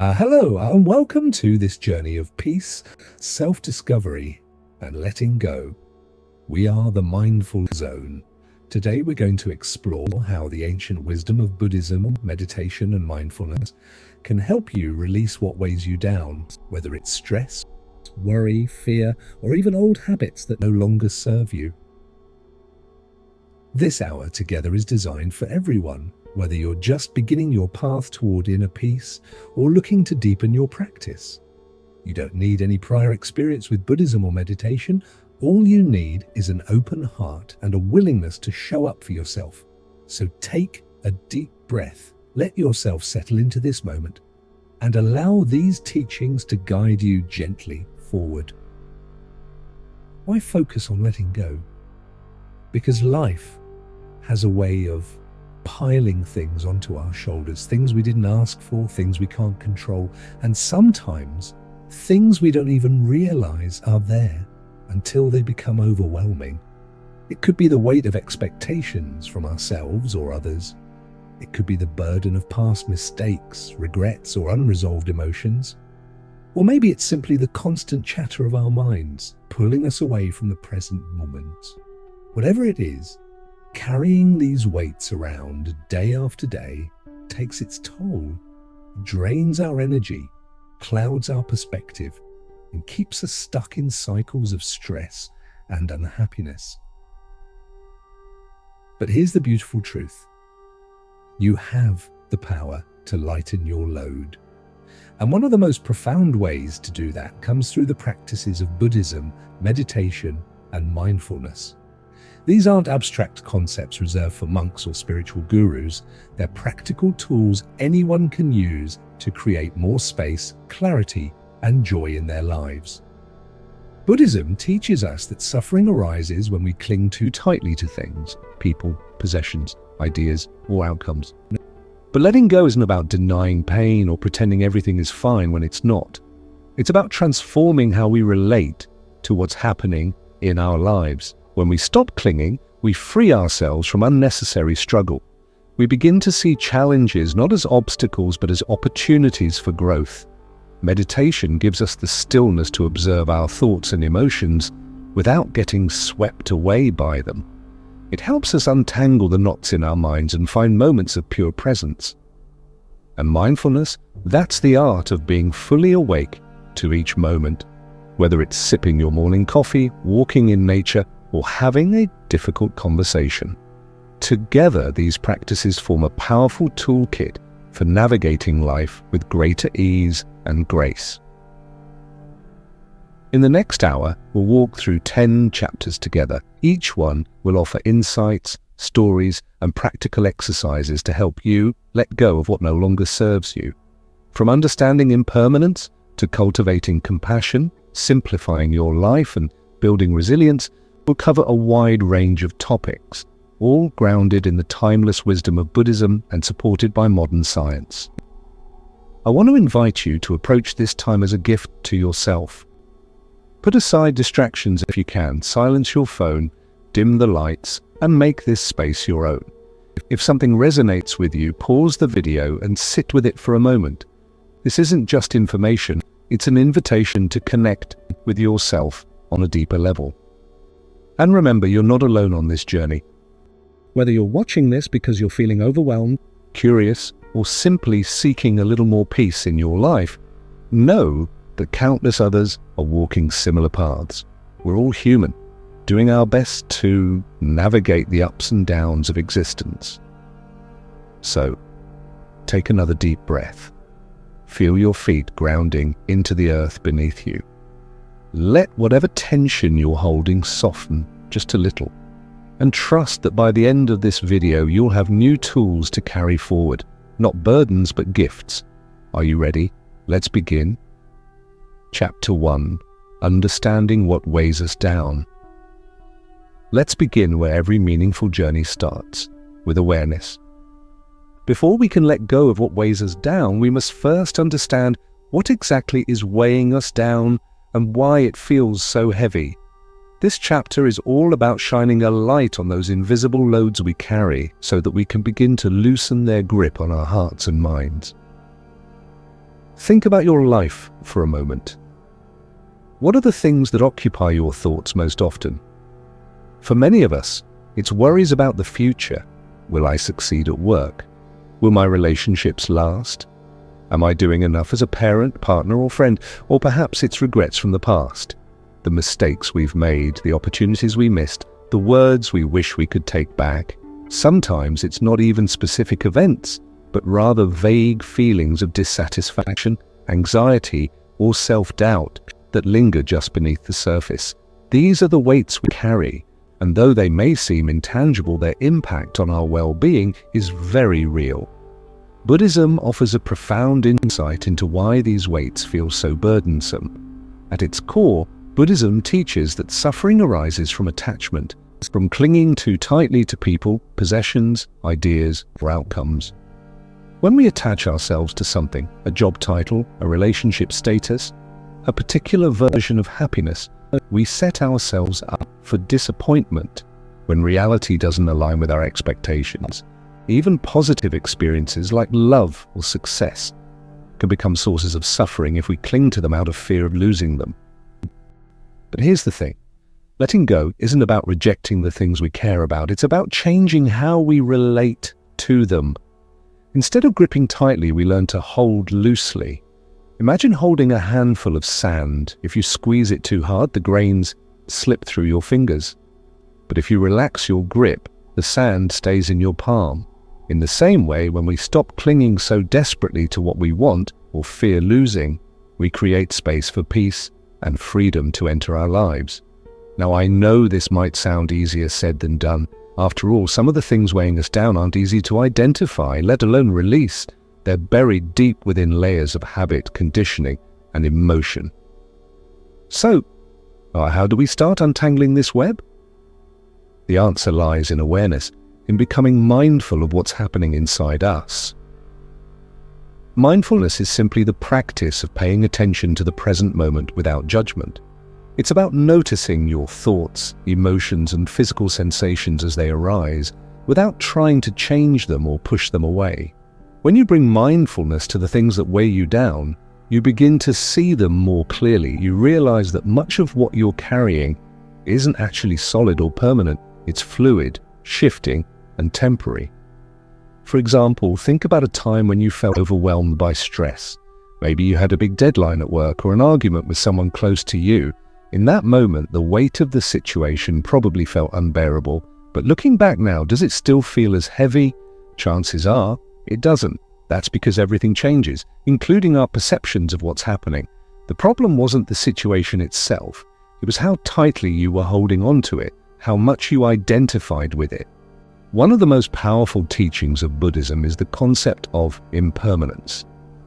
Hello, and welcome to this journey of peace, self-discovery, and letting go. We are the Mindful Zone. Today we're going to explore how the ancient wisdom of Buddhism, meditation, and mindfulness can help you release what weighs you down, whether it's stress, worry, fear, or even old habits that no longer serve you. This hour together is designed for everyone, whether you're just beginning your path toward inner peace or looking to deepen your practice. You don't need any prior experience with Buddhism or meditation. All you need is an open heart and a willingness to show up for yourself. So take a deep breath, let yourself settle into this moment, and allow these teachings to guide you gently forward. Why focus on letting go? Because life has a way of piling things onto our shoulders, things we didn't ask for, things we can't control, and sometimes things we don't even realize are there until they become overwhelming. It could be the weight of expectations from ourselves or others. It could be the burden of past mistakes, regrets, or unresolved emotions. Or maybe it's simply the constant chatter of our minds, pulling us away from the present moment. Whatever it is, carrying these weights around day after day takes its toll, drains our energy, clouds our perspective, and keeps us stuck in cycles of stress and unhappiness. But here's the beautiful truth. You have the power to lighten your load. And one of the most profound ways to do that comes through the practices of Buddhism, meditation, and mindfulness. These aren't abstract concepts reserved for monks or spiritual gurus. They're practical tools anyone can use to create more space, clarity, and joy in their lives. Buddhism teaches us that suffering arises when we cling too tightly to things, people, possessions, ideas, or outcomes. But letting go isn't about denying pain or pretending everything is fine when it's not. It's about transforming how we relate to what's happening in our lives. When we stop clinging, we free ourselves from unnecessary struggle. We begin to see challenges not as obstacles but as opportunities for growth. Meditation gives us the stillness to observe our thoughts and emotions without getting swept away by them. It helps us untangle the knots in our minds and find moments of pure presence. And mindfulness, that's the art of being fully awake to each moment, whether it's sipping your morning coffee, walking in nature, or having a difficult conversation. Together, these practices form a powerful toolkit for navigating life with greater ease and grace. In the next hour, we'll walk through 10 chapters together. Each one will offer insights, stories, and practical exercises to help you let go of what no longer serves you. From understanding impermanence to cultivating compassion, simplifying your life, and building resilience, we'll cover a wide range of topics, all grounded in the timeless wisdom of Buddhism and supported by modern science. I want to invite you to approach this time as a gift to yourself. Put aside distractions if you can, silence your phone, dim the lights, and make this space your own. If something resonates with you, pause the video and sit with it for a moment. This isn't just information, it's an invitation to connect with yourself on a deeper level. And remember, you're not alone on this journey. Whether you're watching this because you're feeling overwhelmed, curious, or simply seeking a little more peace in your life, know that countless others are walking similar paths. We're all human, doing our best to navigate the ups and downs of existence. So, take another deep breath. Feel your feet grounding into the earth beneath you. Let whatever tension you're holding soften just a little, and trust that by the end of this video you'll have new tools to carry forward, not burdens but gifts. Are you ready? Let's begin. Chapter 1. Understanding what weighs us down. Let's begin where every meaningful journey starts, with awareness. Before we can let go of what weighs us down, we must first understand what exactly is weighing us down and why it feels so heavy. This chapter is all about shining a light on those invisible loads we carry so that we can begin to loosen their grip on our hearts and minds. Think about your life for a moment. What are the things that occupy your thoughts most often? For many of us, it's worries about the future. Will I succeed at work? Will my relationships last? Am I doing enough as a parent, partner, or friend? Or perhaps it's regrets from the past. The mistakes we've made, the opportunities we missed, the words we wish we could take back. Sometimes it's not even specific events, but rather vague feelings of dissatisfaction, anxiety, or self-doubt that linger just beneath the surface. These are the weights we carry, and though they may seem intangible, their impact on our well-being is very real. Buddhism offers a profound insight into why these weights feel so burdensome. At its core, Buddhism teaches that suffering arises from attachment, from clinging too tightly to people, possessions, ideas, or outcomes. When we attach ourselves to something, a job title, a relationship status, a particular version of happiness, we set ourselves up for disappointment when reality doesn't align with our expectations. Even positive experiences like love or success can become sources of suffering if we cling to them out of fear of losing them. But here's the thing. Letting go isn't about rejecting the things we care about. It's about changing how we relate to them. Instead of gripping tightly, we learn to hold loosely. Imagine holding a handful of sand. If you squeeze it too hard, the grains slip through your fingers. But if you relax your grip, the sand stays in your palm. In the same way, when we stop clinging so desperately to what we want or fear losing, we create space for peace and freedom to enter our lives. Now, I know this might sound easier said than done. After all, some of the things weighing us down aren't easy to identify, let alone release. They're buried deep within layers of habit, conditioning, and emotion. So, how do we start untangling this web? The answer lies in awareness, in becoming mindful of what's happening inside us. Mindfulness is simply the practice of paying attention to the present moment without judgment. It's about noticing your thoughts, emotions, and physical sensations as they arise, without trying to change them or push them away. When you bring mindfulness to the things that weigh you down, you begin to see them more clearly. You realize that much of what you're carrying isn't actually solid or permanent. It's fluid, shifting, and temporary. For example, think about a time when you felt overwhelmed by stress. Maybe you had a big deadline at work or an argument with someone close to you. In that moment, the weight of the situation probably felt unbearable. But looking back now, does it still feel as heavy? Chances are, it doesn't. That's because everything changes, including our perceptions of what's happening. The problem wasn't the situation itself. It was how tightly you were holding on to it, how much you identified with it. One of the most powerful teachings of Buddhism is the concept of impermanence.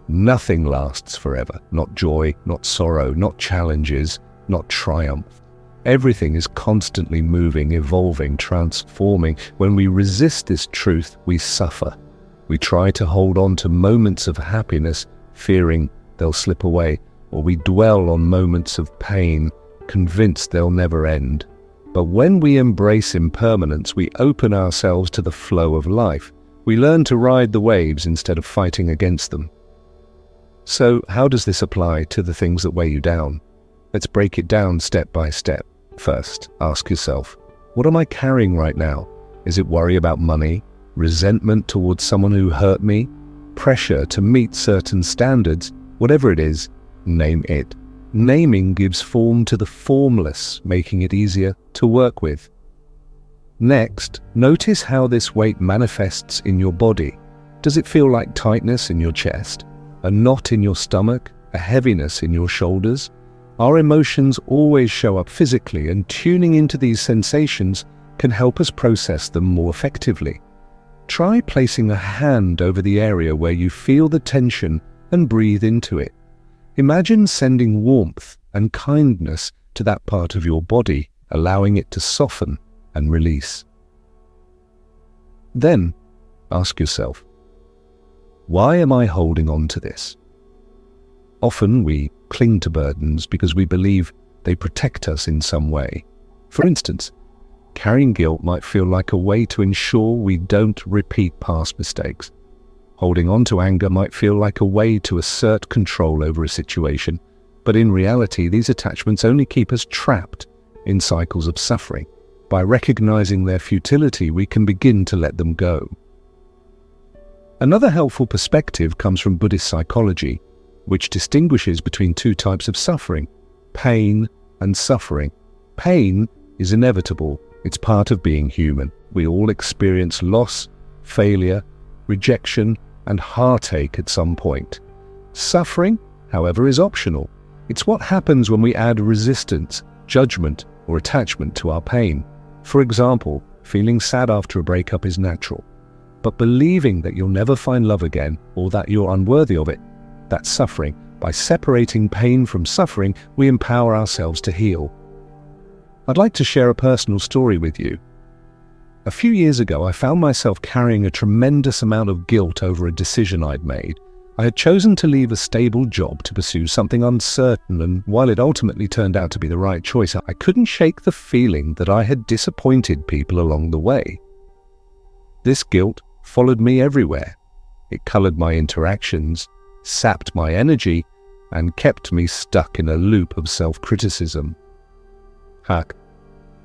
Nothing lasts forever. Not joy, not sorrow, not challenges, not triumph. Everything is constantly moving, evolving, transforming. When we resist this truth, we suffer. We try to hold on to moments of happiness, fearing they'll slip away, or we dwell on moments of pain, convinced they'll never end. But when we embrace impermanence, we open ourselves to the flow of life. We learn to ride the waves instead of fighting against them. So, how does this apply to the things that weigh you down? Let's break it down step by step. First, ask yourself, what am I carrying right now? Is it worry about money? Resentment towards someone who hurt me? Pressure to meet certain standards? Whatever it is, name it. Naming gives form to the formless, making it easier to work with. Next, notice how this weight manifests in your body. Does it feel like tightness in your chest? A knot in your stomach? A heaviness in your shoulders? Our emotions always show up physically, and tuning into these sensations can help us process them more effectively. Try placing a hand over the area where you feel the tension and breathe into it. Imagine sending warmth and kindness to that part of your body, allowing it to soften and release. Then, ask yourself, why am I holding on to this? Often we cling to burdens because we believe they protect us in some way. For instance, carrying guilt might feel like a way to ensure we don't repeat past mistakes. Holding on to anger might feel like a way to assert control over a situation, but in reality, these attachments only keep us trapped in cycles of suffering. By recognizing their futility, we can begin to let them go. Another helpful perspective comes from Buddhist psychology, which distinguishes between two types of suffering: pain and suffering. Pain is inevitable. It's part of being human. We all experience loss, failure, rejection, and heartache at some point. Suffering, however, is optional. It's what happens when we add resistance, judgment, or attachment to our pain. For example, feeling sad after a breakup is natural, but believing that you'll never find love again or that you're unworthy of it, that's suffering. By separating pain from suffering, we empower ourselves to heal. I'd like to share a personal story with you. A few years ago, I found myself carrying a tremendous amount of guilt over a decision I'd made. I had chosen to leave a stable job to pursue something uncertain, and while it ultimately turned out to be the right choice, I couldn't shake the feeling that I had disappointed people along the way. This guilt followed me everywhere. It colored my interactions, sapped my energy, and kept me stuck in a loop of self-criticism. Heck,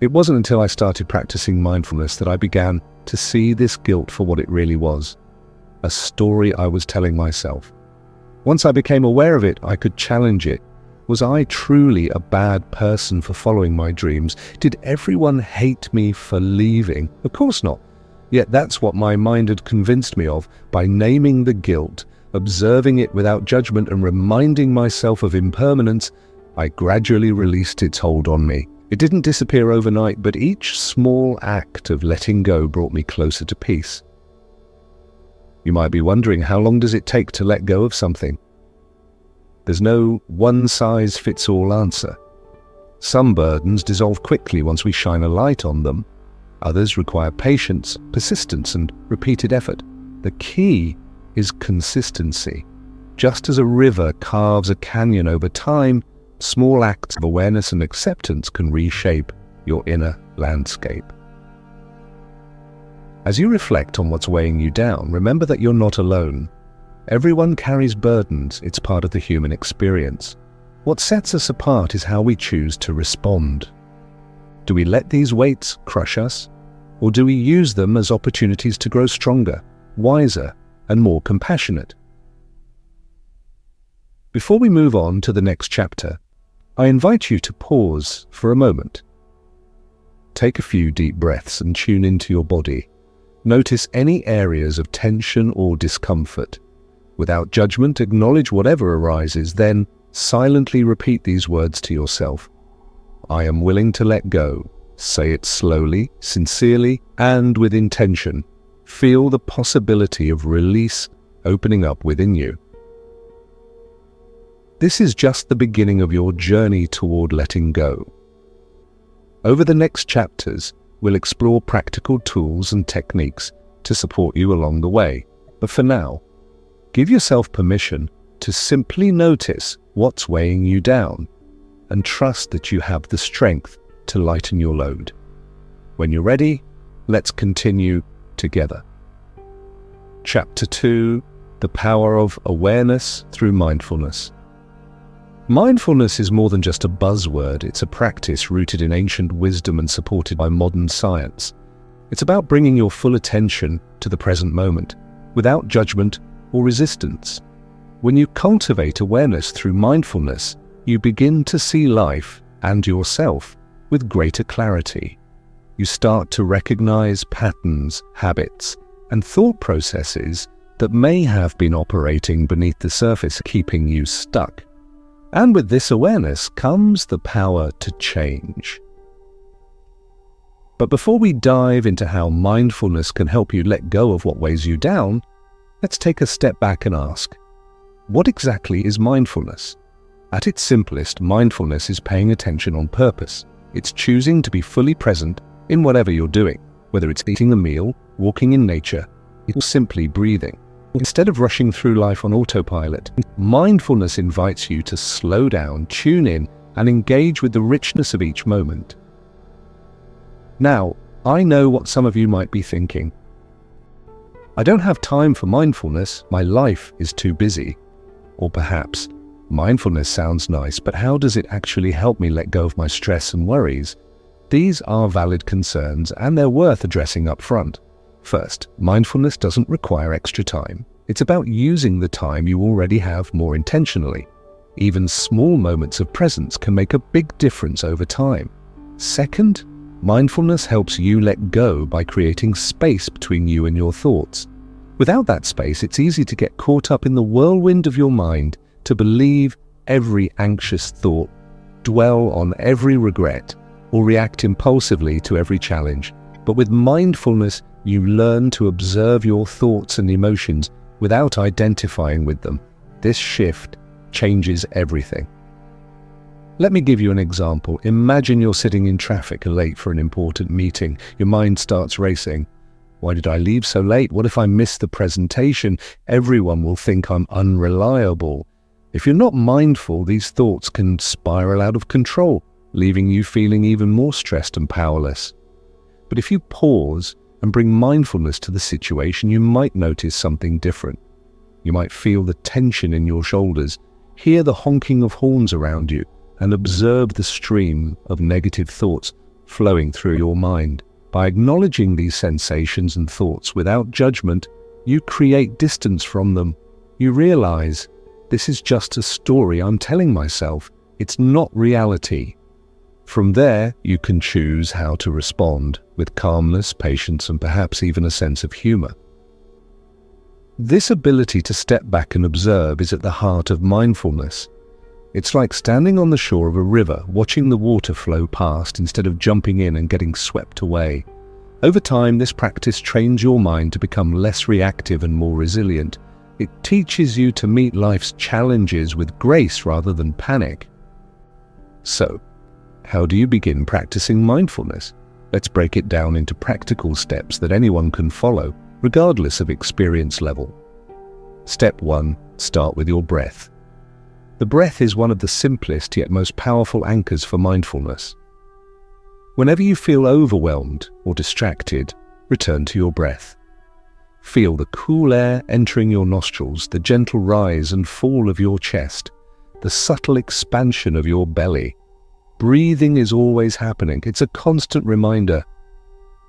it wasn't until I started practicing mindfulness that I began to see this guilt for what it really was: a story I was telling myself. Once I became aware of it, I could challenge it. Was I truly a bad person for following my dreams? Did everyone hate me for leaving? Of course not. Yet that's what my mind had convinced me of. By naming the guilt, observing it without judgment, and reminding myself of impermanence, I gradually released its hold on me. It didn't disappear overnight, but each small act of letting go brought me closer to peace. You might be wondering, how long does it take to let go of something? There's no one-size-fits-all answer. Some burdens dissolve quickly once we shine a light on them. Others require patience, persistence, and repeated effort. The key is consistency. Just as a river carves a canyon over time, small acts of awareness and acceptance can reshape your inner landscape. As you reflect on what's weighing you down, remember that you're not alone. Everyone carries burdens. It's part of the human experience. What sets us apart is how we choose to respond. Do we let these weights crush us, or do we use them as opportunities to grow stronger, wiser, and more compassionate? Before we move on to the next chapter, I invite you to pause for a moment. Take a few deep breaths and tune into your body. Notice any areas of tension or discomfort. Without judgment, acknowledge whatever arises, then silently repeat these words to yourself. I am willing to let go. Say it slowly, sincerely, and with intention. Feel the possibility of release opening up within you. This is just the beginning of your journey toward letting go. Over the next chapters, we'll explore practical tools and techniques to support you along the way. But for now, give yourself permission to simply notice what's weighing you down and trust that you have the strength to lighten your load. When you're ready, let's continue together. Chapter 2: The Power of Awareness Through Mindfulness. Mindfulness is more than just a buzzword. It's a practice rooted in ancient wisdom and supported by modern science. It's about bringing your full attention to the present moment, without judgment or resistance. When you cultivate awareness through mindfulness, you begin to see life and yourself with greater clarity. You start to recognize patterns, habits, and thought processes that may have been operating beneath the surface, keeping you stuck. And with this awareness comes the power to change. But before we dive into how mindfulness can help you let go of what weighs you down, let's take a step back and ask, what exactly is mindfulness? At its simplest, mindfulness is paying attention on purpose. It's choosing to be fully present in whatever you're doing, whether it's eating a meal, walking in nature, or simply breathing. Instead of rushing through life on autopilot, mindfulness invites you to slow down, tune in, and engage with the richness of each moment. Now, I know what some of you might be thinking. I don't have time for mindfulness, my life is too busy. Or perhaps, mindfulness sounds nice, but how does it actually help me let go of my stress and worries? These are valid concerns and they're worth addressing up front. First, mindfulness doesn't require extra time. It's about using the time you already have more intentionally. Even small moments of presence can make a big difference over time. Second, mindfulness helps you let go by creating space between you and your thoughts. Without that space, it's easy to get caught up in the whirlwind of your mind, to believe every anxious thought, dwell on every regret, or react impulsively to every challenge. But with mindfulness, you learn to observe your thoughts and emotions without identifying with them. This shift changes everything. Let me give you an example. Imagine you're sitting in traffic late for an important meeting. Your mind starts racing. Why did I leave so late? What if I miss the presentation? Everyone will think I'm unreliable. If you're not mindful, these thoughts can spiral out of control, leaving you feeling even more stressed and powerless. But if you pause and bring mindfulness to the situation, you might notice something different. You might feel the tension in your shoulders, hear the honking of horns around you, and observe the stream of negative thoughts flowing through your mind. By acknowledging these sensations and thoughts without judgment, you create distance from them. You realize, this is just a story I'm telling myself. It's not reality. From there, you can choose how to respond with calmness, patience, and perhaps even a sense of humor. This ability to step back and observe is at the heart of mindfulness. It's like standing on the shore of a river, watching the water flow past instead of jumping in and getting swept away. Over time, this practice trains your mind to become less reactive and more resilient. It teaches you to meet life's challenges with grace rather than panic. So, how do you begin practicing mindfulness? Let's break it down into practical steps that anyone can follow, regardless of experience level. Step 1. Start with your breath. The breath is one of the simplest yet most powerful anchors for mindfulness. Whenever you feel overwhelmed or distracted, return to your breath. Feel the cool air entering your nostrils, the gentle rise and fall of your chest, the subtle expansion of your belly. Breathing is always happening. It's a constant reminder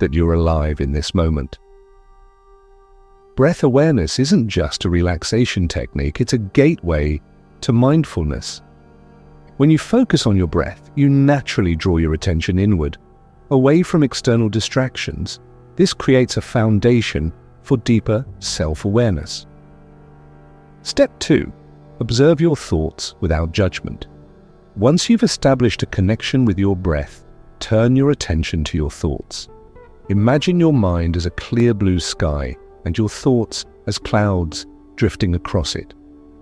that you're alive in this moment. Breath awareness isn't just a relaxation technique, it's a gateway to mindfulness. When you focus on your breath, you naturally draw your attention inward, away from external distractions. This creates a foundation for deeper self-awareness. Step 2. Observe your thoughts without judgment. Once you've established a connection with your breath, turn your attention to your thoughts. Imagine your mind as a clear blue sky and your thoughts as clouds drifting across it.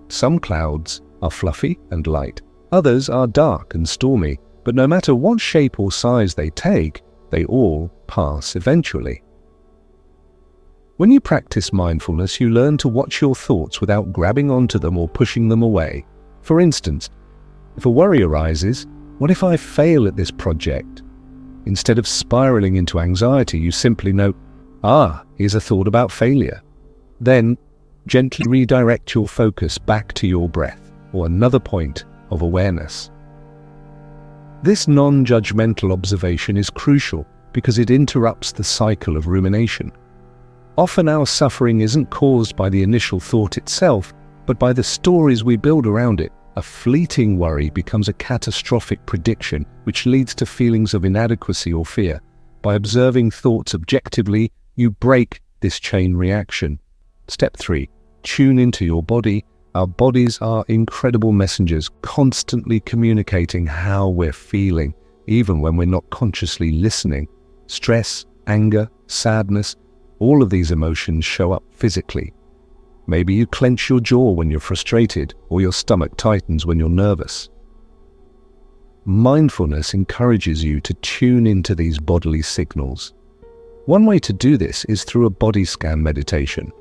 Some clouds are fluffy and light, others are dark and stormy, but no matter what shape or size they take, they all pass eventually. When you practice mindfulness, you learn to watch your thoughts without grabbing onto them or pushing them away. For instance, if a worry arises, what if I fail at this project? Instead of spiraling into anxiety, you simply note, here's a thought about failure. Then, gently redirect your focus back to your breath or another point of awareness. This non-judgmental observation is crucial because it interrupts the cycle of rumination. Often our suffering isn't caused by the initial thought itself, but by the stories we build around it. A fleeting worry becomes a catastrophic prediction, which leads to feelings of inadequacy or fear. By observing thoughts objectively, you break this chain reaction. Step 3. Tune into your body. Our bodies are incredible messengers, constantly communicating how we're feeling, even when we're not consciously listening. Stress, anger, sadness, all of these emotions show up physically. Maybe you clench your jaw when you're frustrated, or your stomach tightens when you're nervous. Mindfulness encourages you to tune into these bodily signals. One way to do this is through a body scan meditation.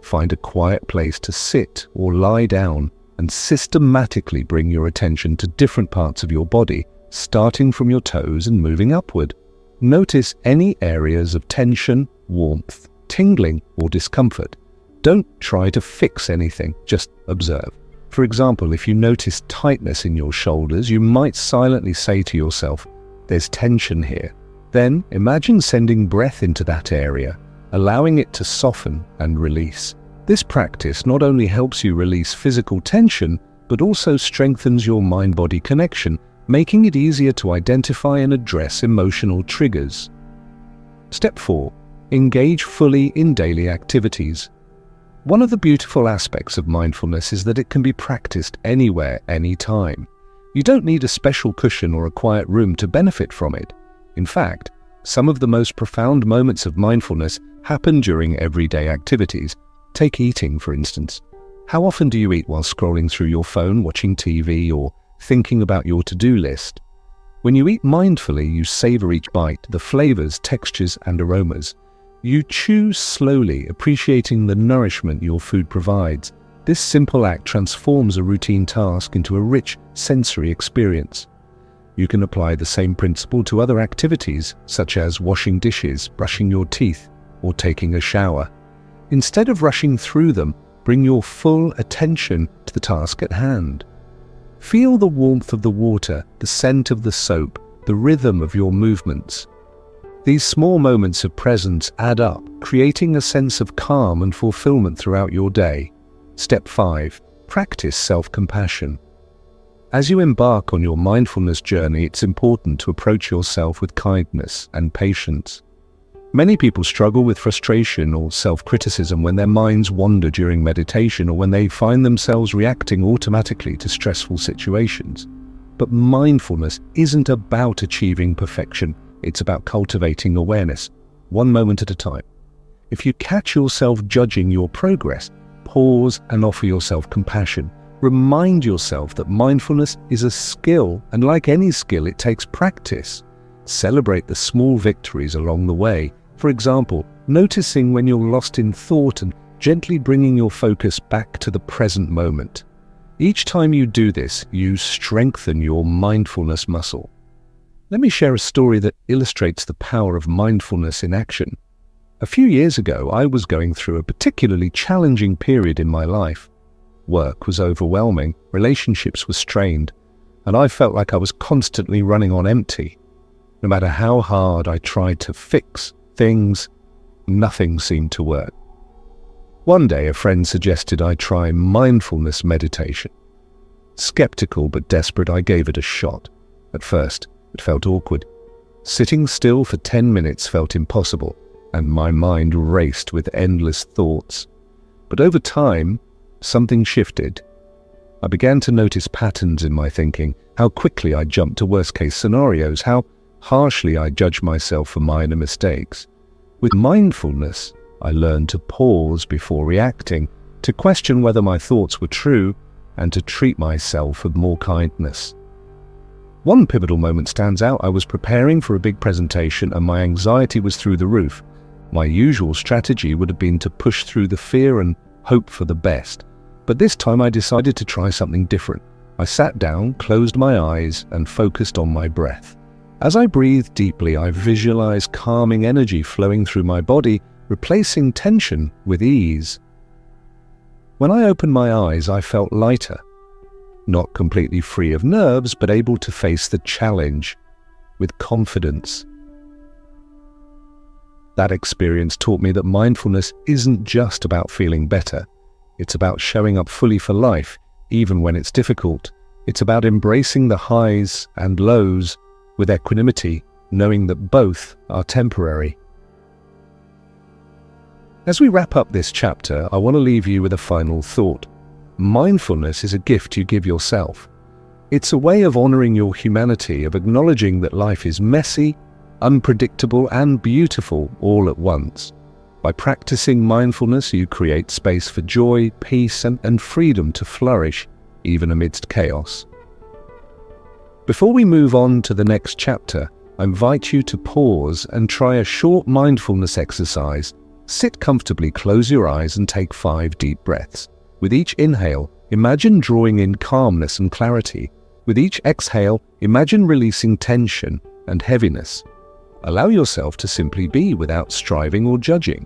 Find a quiet place to sit or lie down and systematically bring your attention to different parts of your body, starting from your toes and moving upward. Notice any areas of tension, warmth, tingling, or discomfort. Don't try to fix anything, just observe. For example, if you notice tightness in your shoulders, you might silently say to yourself, "There's tension here." Then imagine sending breath into that area, allowing it to soften and release. This practice not only helps you release physical tension, but also strengthens your mind-body connection, making it easier to identify and address emotional triggers. Step 4. Engage fully in daily activities. One of the beautiful aspects of mindfulness is that it can be practiced anywhere, anytime. You don't need a special cushion or a quiet room to benefit from it. In fact, some of the most profound moments of mindfulness happen during everyday activities. Take eating, for instance. How often do you eat while scrolling through your phone, watching TV, or thinking about your to-do list? When you eat mindfully, you savor each bite, the flavors, textures, and aromas. You chew slowly, appreciating the nourishment your food provides. This simple act transforms a routine task into a rich sensory experience. You can apply the same principle to other activities, such as washing dishes, brushing your teeth, or taking a shower. Instead of rushing through them, bring your full attention to the task at hand. Feel the warmth of the water, the scent of the soap, the rhythm of your movements. These small moments of presence add up, creating a sense of calm and fulfillment throughout your day. Step 5. Practice self-compassion. As you embark on your mindfulness journey, it's important to approach yourself with kindness and patience. Many people struggle with frustration or self-criticism when their minds wander during meditation or when they find themselves reacting automatically to stressful situations. But mindfulness isn't about achieving perfection. It's about cultivating awareness, one moment at a time. If you catch yourself judging your progress, pause and offer yourself compassion. Remind yourself that mindfulness is a skill, and like any skill, it takes practice. Celebrate the small victories along the way. For example, noticing when you're lost in thought and gently bringing your focus back to the present moment. Each time you do this, you strengthen your mindfulness muscle. Let me share a story that illustrates the power of mindfulness in action. A few years ago, I was going through a particularly challenging period in my life. Work was overwhelming, relationships were strained, and I felt like I was constantly running on empty. No matter how hard I tried to fix things, nothing seemed to work. One day, a friend suggested I try mindfulness meditation. Skeptical but desperate, I gave it a shot. At first, it felt awkward. Sitting still for 10 minutes felt impossible, and my mind raced with endless thoughts. But over time, something shifted. I began to notice patterns in my thinking, how quickly I jumped to worst-case scenarios, how harshly I judged myself for minor mistakes. With mindfulness, I learned to pause before reacting, to question whether my thoughts were true, and to treat myself with more kindness. One pivotal moment stands out. I was preparing for a big presentation and my anxiety was through the roof. My usual strategy would have been to push through the fear and hope for the best. But this time I decided to try something different. I sat down, closed my eyes, and focused on my breath. As I breathed deeply, I visualized calming energy flowing through my body, replacing tension with ease. When I opened my eyes, I felt lighter. Not completely free of nerves, but able to face the challenge with confidence. That experience taught me that mindfulness isn't just about feeling better. It's about showing up fully for life, even when it's difficult. It's about embracing the highs and lows with equanimity, knowing that both are temporary. As we wrap up this chapter, I want to leave you with a final thought. Mindfulness is a gift you give yourself. It's a way of honoring your humanity, of acknowledging that life is messy, unpredictable, and beautiful all at once. By practicing mindfulness, you create space for joy, peace, and freedom to flourish, even amidst chaos. Before we move on to the next chapter, I invite you to pause and try a short mindfulness exercise. Sit comfortably, close your eyes, and take 5 deep breaths. With each inhale, imagine drawing in calmness and clarity. With each exhale, imagine releasing tension and heaviness. Allow yourself to simply be without striving or judging.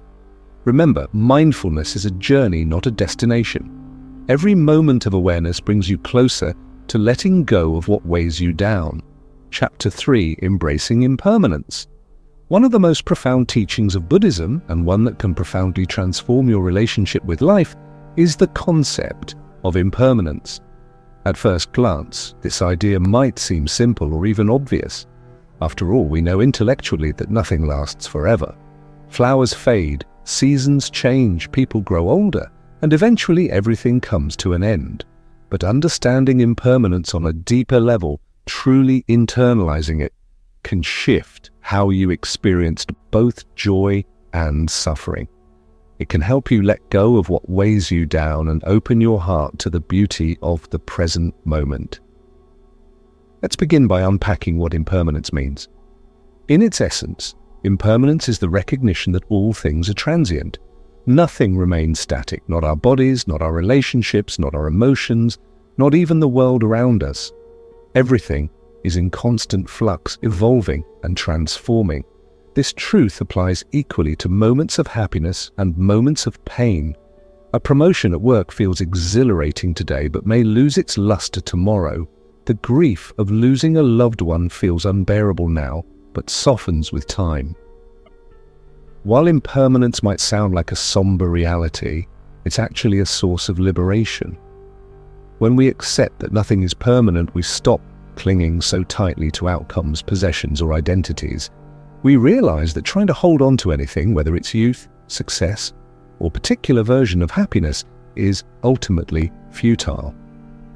Remember, mindfulness is a journey, not a destination. Every moment of awareness brings you closer to letting go of what weighs you down. Chapter 3, Embracing Impermanence. One of the most profound teachings of Buddhism, and one that can profoundly transform your relationship with life, is the concept of impermanence. At first glance, this idea might seem simple or even obvious. After all, we know intellectually that nothing lasts forever. Flowers fade, seasons change, people grow older, and eventually everything comes to an end. But understanding impermanence on a deeper level, truly internalizing it, can shift how you experienced both joy and suffering. It can help you let go of what weighs you down and open your heart to the beauty of the present moment. Let's begin by unpacking what impermanence means. In its essence, impermanence is the recognition that all things are transient. Nothing remains static, not our bodies, not our relationships, not our emotions, not even the world around us. Everything is in constant flux, evolving and transforming. This truth applies equally to moments of happiness and moments of pain. A promotion at work feels exhilarating today but may lose its luster tomorrow. The grief of losing a loved one feels unbearable now, but softens with time. While impermanence might sound like a somber reality, it's actually a source of liberation. When we accept that nothing is permanent, we stop clinging so tightly to outcomes, possessions, or identities. We realize that trying to hold on to anything, whether it's youth, success, or particular version of happiness, is ultimately futile.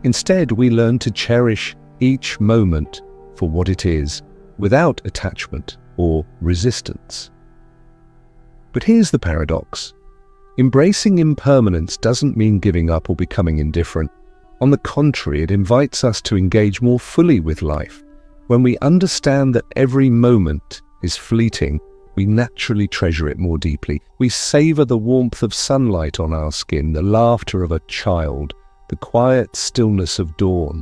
Instead, we learn to cherish each moment for what it is, without attachment or resistance. But here's the paradox. Embracing impermanence doesn't mean giving up or becoming indifferent. On the contrary, it invites us to engage more fully with life. When we understand that every moment is fleeting, we naturally treasure it more deeply. We savor the warmth of sunlight on our skin, the laughter of a child, the quiet stillness of dawn.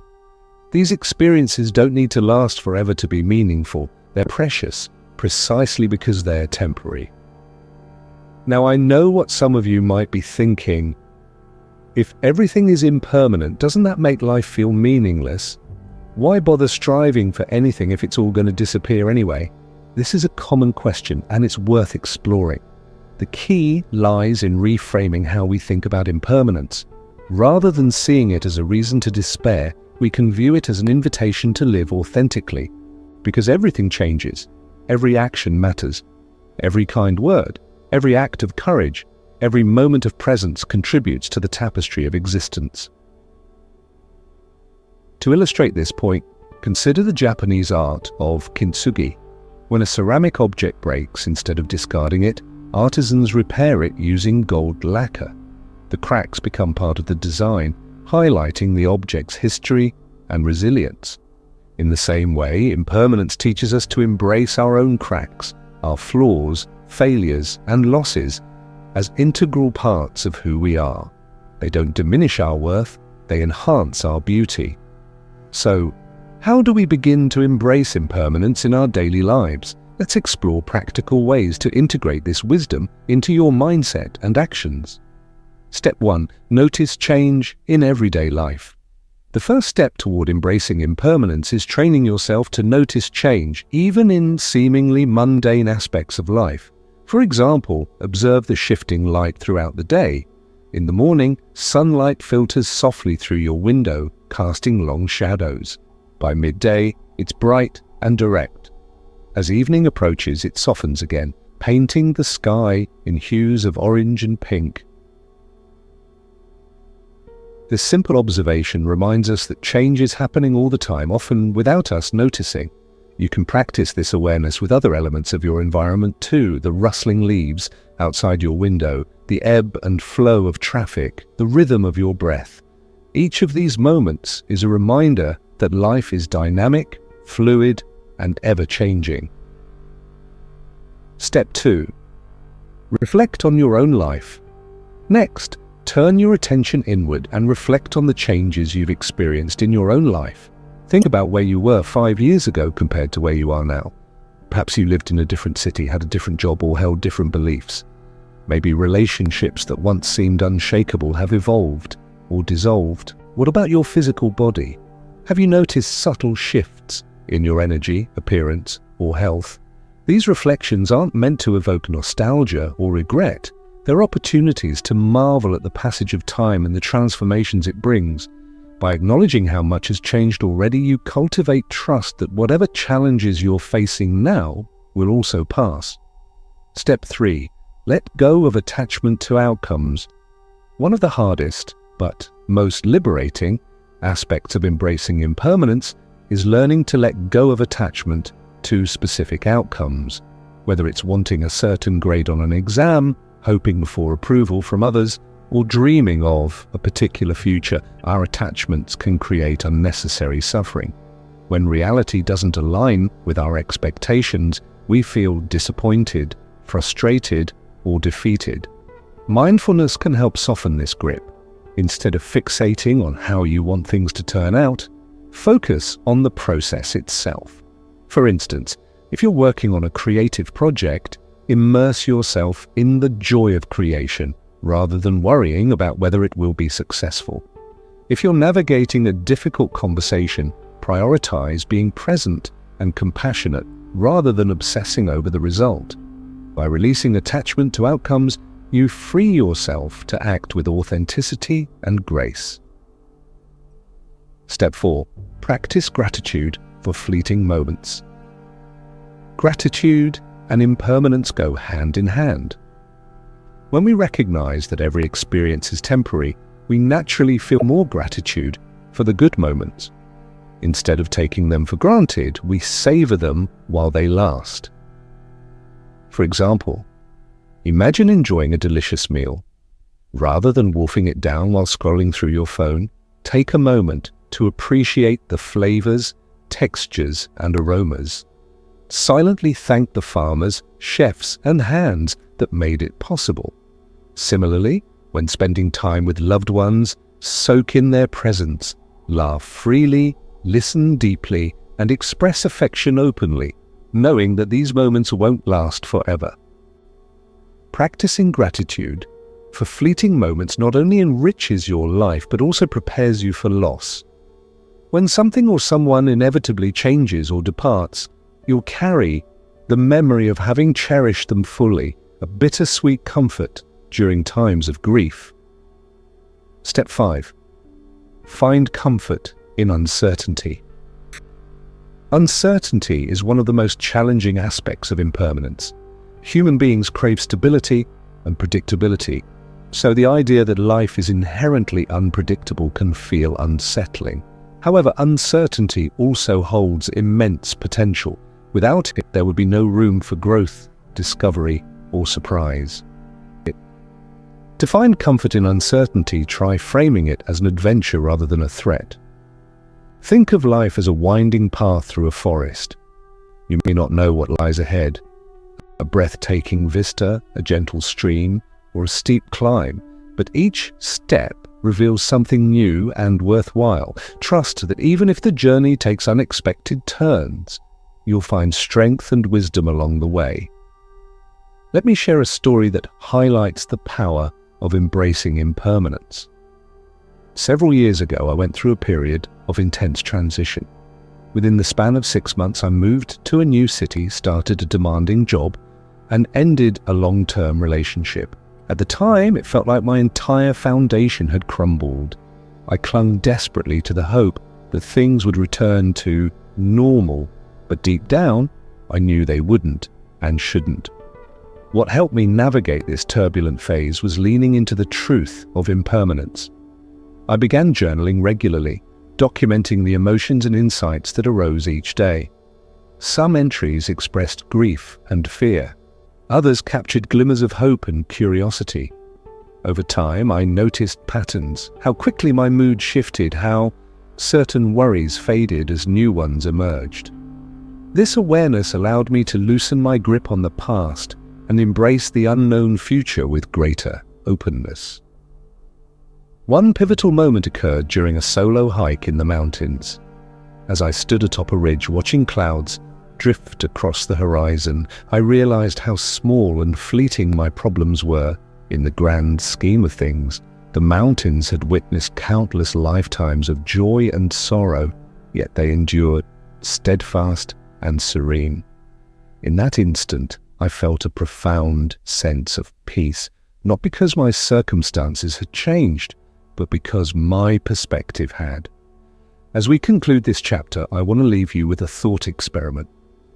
These experiences don't need to last forever to be meaningful. They're precious, precisely because they're temporary. Now, I know what some of you might be thinking. If everything is impermanent, doesn't that make life feel meaningless? Why bother striving for anything if it's all going to disappear anyway? This is a common question, and it's worth exploring. The key lies in reframing how we think about impermanence. Rather than seeing it as a reason to despair, we can view it as an invitation to live authentically. Because everything changes. Every action matters. Every kind word, every act of courage, every moment of presence contributes to the tapestry of existence. To illustrate this point, consider the Japanese art of kintsugi. When a ceramic object breaks, instead of discarding it, artisans repair it using gold lacquer. The cracks become part of the design, highlighting the object's history and resilience. In the same way, impermanence teaches us to embrace our own cracks, our flaws, failures, and losses as integral parts of who we are. They don't diminish our worth, they enhance our beauty. So, how do we begin to embrace impermanence in our daily lives? Let's explore practical ways to integrate this wisdom into your mindset and actions. Step 1. Notice change in everyday life. The first step toward embracing impermanence is training yourself to notice change, even in seemingly mundane aspects of life. For example, observe the shifting light throughout the day. In the morning, sunlight filters softly through your window, casting long shadows. By midday, it's bright and direct. As evening approaches, it softens again, painting the sky in hues of orange and pink. This simple observation reminds us that change is happening all the time, often without us noticing. You can practice this awareness with other elements of your environment too, the rustling leaves outside your window, the ebb and flow of traffic, the rhythm of your breath. Each of these moments is a reminder that life is dynamic, fluid, and ever-changing. Step 2. Reflect on your own life. Next, turn your attention inward and reflect on the changes you've experienced in your own life. Think about where you were 5 years ago compared to where you are now. Perhaps you lived in a different city, had a different job, or held different beliefs. Maybe relationships that once seemed unshakable have evolved or dissolved. What about your physical body? Have you noticed subtle shifts in your energy, appearance, or health? These reflections aren't meant to evoke nostalgia or regret. They're opportunities to marvel at the passage of time and the transformations it brings. By acknowledging how much has changed already, you cultivate trust that whatever challenges you're facing now will also pass. Step 3. Let go of attachment to outcomes. One of the hardest, but most liberating, aspects of embracing impermanence is learning to let go of attachment to specific outcomes. Whether it's wanting a certain grade on an exam, hoping for approval from others, or dreaming of a particular future, our attachments can create unnecessary suffering. When reality doesn't align with our expectations, we feel disappointed, frustrated, or defeated. Mindfulness can help soften this grip. Instead of fixating on how you want things to turn out, focus on the process itself. For instance, if you're working on a creative project, immerse yourself in the joy of creation rather than worrying about whether it will be successful. If you're navigating a difficult conversation, prioritize being present and compassionate rather than obsessing over the result. By releasing attachment to outcomes, you free yourself to act with authenticity and grace. Step 4. Practice gratitude for fleeting moments. Gratitude and impermanence go hand in hand. When we recognize that every experience is temporary, we naturally feel more gratitude for the good moments. Instead of taking them for granted, we savor them while they last. For example, imagine enjoying a delicious meal. Rather than wolfing it down while scrolling through your phone, take a moment to appreciate the flavors, textures, and aromas. Silently thank the farmers, chefs, and hands that made it possible. Similarly, when spending time with loved ones, soak in their presence, laugh freely, listen deeply, and express affection openly, knowing that these moments won't last forever. Practicing gratitude for fleeting moments not only enriches your life but also prepares you for loss. When something or someone inevitably changes or departs, you'll carry the memory of having cherished them fully, a bittersweet comfort during times of grief. Step 5. Find comfort in uncertainty. Uncertainty is one of the most challenging aspects of impermanence. Human beings crave stability and predictability, so the idea that life is inherently unpredictable can feel unsettling. However, uncertainty also holds immense potential. Without it, there would be no room for growth, discovery, or surprise. To find comfort in uncertainty, try framing it as an adventure rather than a threat. Think of life as a winding path through a forest. You may not know what lies ahead, a breathtaking vista, a gentle stream, or a steep climb, but each step reveals something new and worthwhile. Trust that even if the journey takes unexpected turns, you'll find strength and wisdom along the way. Let me share a story that highlights the power of embracing impermanence. Several years ago, I went through a period of intense transition. Within the span of 6 months, I moved to a new city, started a demanding job, and ended a long-term relationship. At the time, it felt like my entire foundation had crumbled. I clung desperately to the hope that things would return to normal, but deep down, I knew they wouldn't and shouldn't. What helped me navigate this turbulent phase was leaning into the truth of impermanence. I began journaling regularly, documenting the emotions and insights that arose each day. Some entries expressed grief and fear. Others captured glimmers of hope and curiosity. Over time, I noticed patterns, how quickly my mood shifted, how certain worries faded as new ones emerged. This awareness allowed me to loosen my grip on the past and embrace the unknown future with greater openness. One pivotal moment occurred during a solo hike in the mountains. As I stood atop a ridge watching clouds drift across the horizon, I realized how small and fleeting my problems were in the grand scheme of things. The mountains had witnessed countless lifetimes of joy and sorrow, yet they endured, steadfast and serene. In that instant, I felt a profound sense of peace, not because my circumstances had changed, but because my perspective had. As we conclude this chapter, I want to leave you with a thought experiment.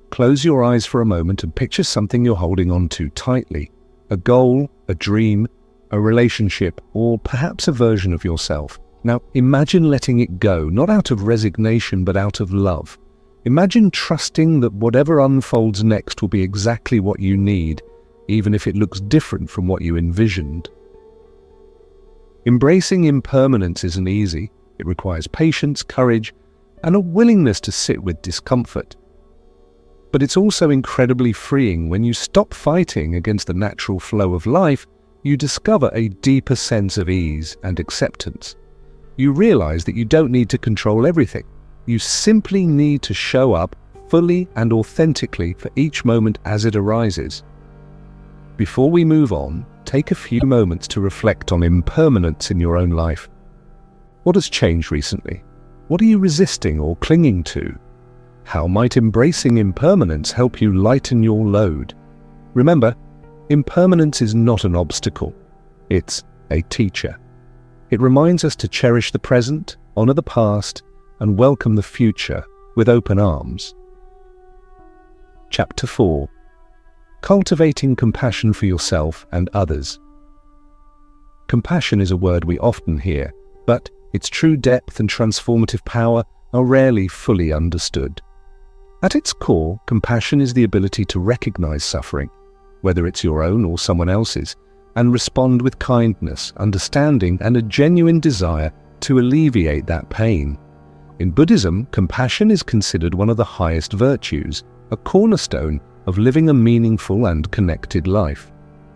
Close your eyes for a moment and picture something you're holding on to tightly. A goal, a dream, a relationship, or perhaps a version of yourself. Now, imagine letting it go, not out of resignation, but out of love. Imagine trusting that whatever unfolds next will be exactly what you need, even if it looks different from what you envisioned. Embracing impermanence isn't easy. It requires patience, courage, and a willingness to sit with discomfort. But it's also incredibly freeing. When you stop fighting against the natural flow of life, you discover a deeper sense of ease and acceptance. You realize that you don't need to control everything. You simply need to show up fully and authentically for each moment as it arises. Before we move on, take a few moments to reflect on impermanence in your own life. What has changed recently? What are you resisting or clinging to? How might embracing impermanence help you lighten your load? Remember, impermanence is not an obstacle. It's a teacher. It reminds us to cherish the present, honor the past, and welcome the future with open arms. Chapter 4. Cultivating compassion for yourself and others. Compassion is a word we often hear, but its true depth and transformative power are rarely fully understood. At its core, compassion is the ability to recognize suffering, whether it's your own or someone else's, and respond with kindness, understanding, and a genuine desire to alleviate that pain. In Buddhism, compassion is considered one of the highest virtues, a cornerstone of living a meaningful and connected life.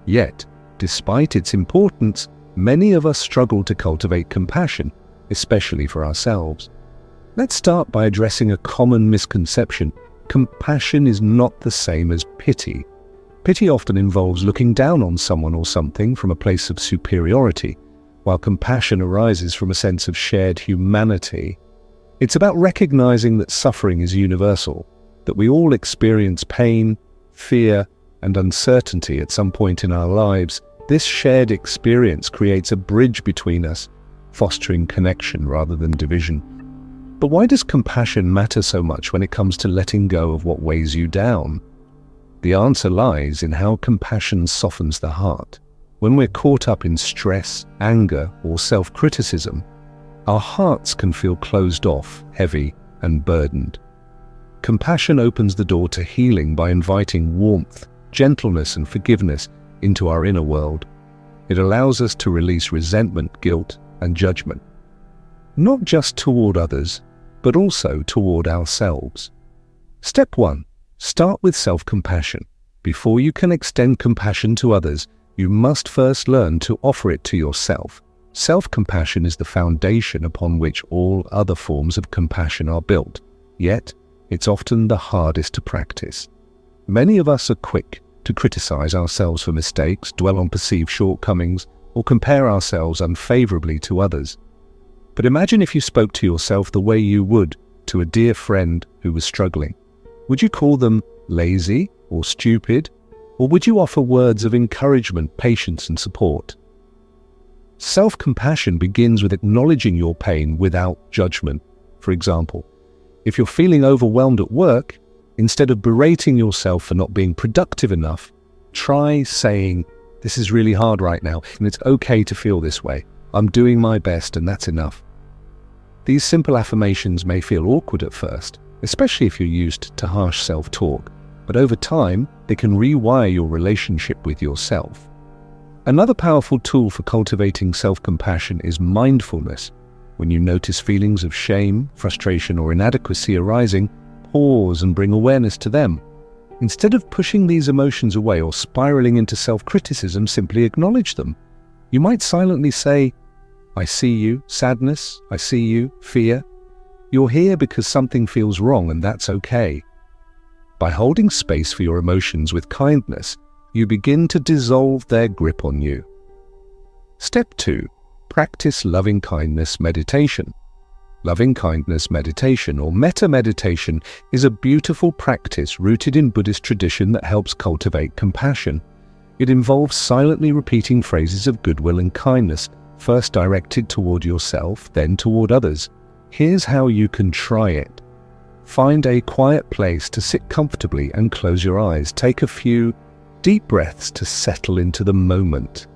Yet, despite its importance, many of us struggle to cultivate compassion, especially for ourselves. Let's start by addressing a common misconception. Compassion is not the same as pity. Pity often involves looking down on someone or something from a place of superiority, while compassion arises from a sense of shared humanity. It's about recognizing that suffering is universal, that we all experience pain, fear, and uncertainty at some point in our lives. This shared experience creates a bridge between us, fostering connection rather than division. But why does compassion matter so much when it comes to letting go of what weighs you down? The answer lies in how compassion softens the heart. When we're caught up in stress, anger, or self-criticism, our hearts can feel closed off, heavy, and burdened. Compassion opens the door to healing by inviting warmth, gentleness, and forgiveness into our inner world. It allows us to release resentment, guilt, and judgment, not just toward others, but also toward ourselves. Step 1. Start with self-compassion. Before you can extend compassion to others, you must first learn to offer it to yourself. Self-compassion is the foundation upon which all other forms of compassion are built, yet it's often the hardest to practice. Many of us are quick to criticize ourselves for mistakes, dwell on perceived shortcomings, or compare ourselves unfavorably to others. But imagine if you spoke to yourself the way you would to a dear friend who was struggling. Would you call them lazy or stupid, or would you offer words of encouragement, patience, and support? Self-compassion begins with acknowledging your pain without judgment. For example, if you're feeling overwhelmed at work, instead of berating yourself for not being productive enough, try saying, "This is really hard right now, and it's okay to feel this way. I'm doing my best, and that's enough." These simple affirmations may feel awkward at first, especially if you're used to harsh self-talk, but over time, they can rewire your relationship with yourself. Another powerful tool for cultivating self-compassion is mindfulness. When you notice feelings of shame, frustration, or inadequacy arising, pause and bring awareness to them. Instead of pushing these emotions away or spiraling into self-criticism, simply acknowledge them. You might silently say, "I see you, sadness. I see you, fear. You're here because something feels wrong, and that's okay." By holding space for your emotions with kindness, you begin to dissolve their grip on you. Step 2. Practice loving-kindness meditation. Loving-kindness meditation, or metta-meditation, is a beautiful practice rooted in Buddhist tradition that helps cultivate compassion. It involves silently repeating phrases of goodwill and kindness, first directed toward yourself, then toward others. Here's how you can try it. Find a quiet place to sit comfortably and close your eyes. Take a few deep breaths to settle into the moment.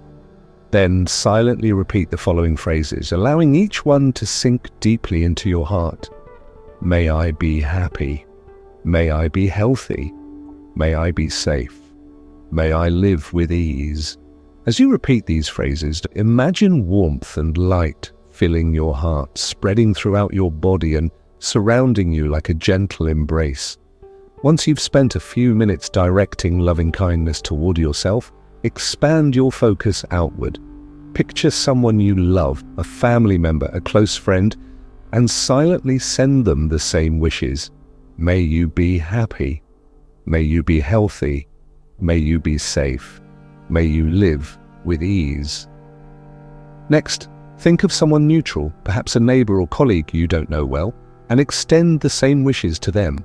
Then silently repeat the following phrases, allowing each one to sink deeply into your heart. May I be happy. May I be healthy. May I be safe. May I live with ease. As you repeat these phrases, imagine warmth and light filling your heart, spreading throughout your body and surrounding you like a gentle embrace. Once you've spent a few minutes directing loving kindness toward yourself, expand your focus outward. Picture someone you love, a family member, a close friend, and silently send them the same wishes. May you be happy. May you be healthy. May you be safe. May you live with ease. Next, think of someone neutral, perhaps a neighbor or colleague you don't know well, and extend the same wishes to them.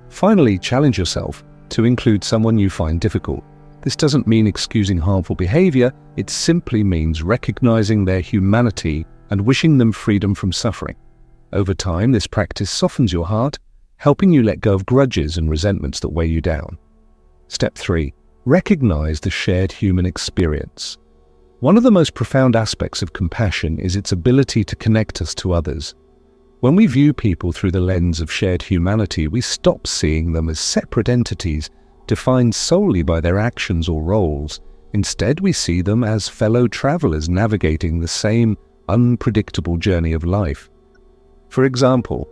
Finally, challenge yourself to include someone you find difficult. This doesn't mean excusing harmful behavior, it simply means recognizing their humanity and wishing them freedom from suffering. Over time, this practice softens your heart, helping you let go of grudges and resentments that weigh you down. Step 3. Recognize the shared human experience. One of the most profound aspects of compassion is its ability to connect us to others. When we view people through the lens of shared humanity, we stop seeing them as separate entities defined solely by their actions or roles. Instead, we see them as fellow travelers navigating the same unpredictable journey of life. For example,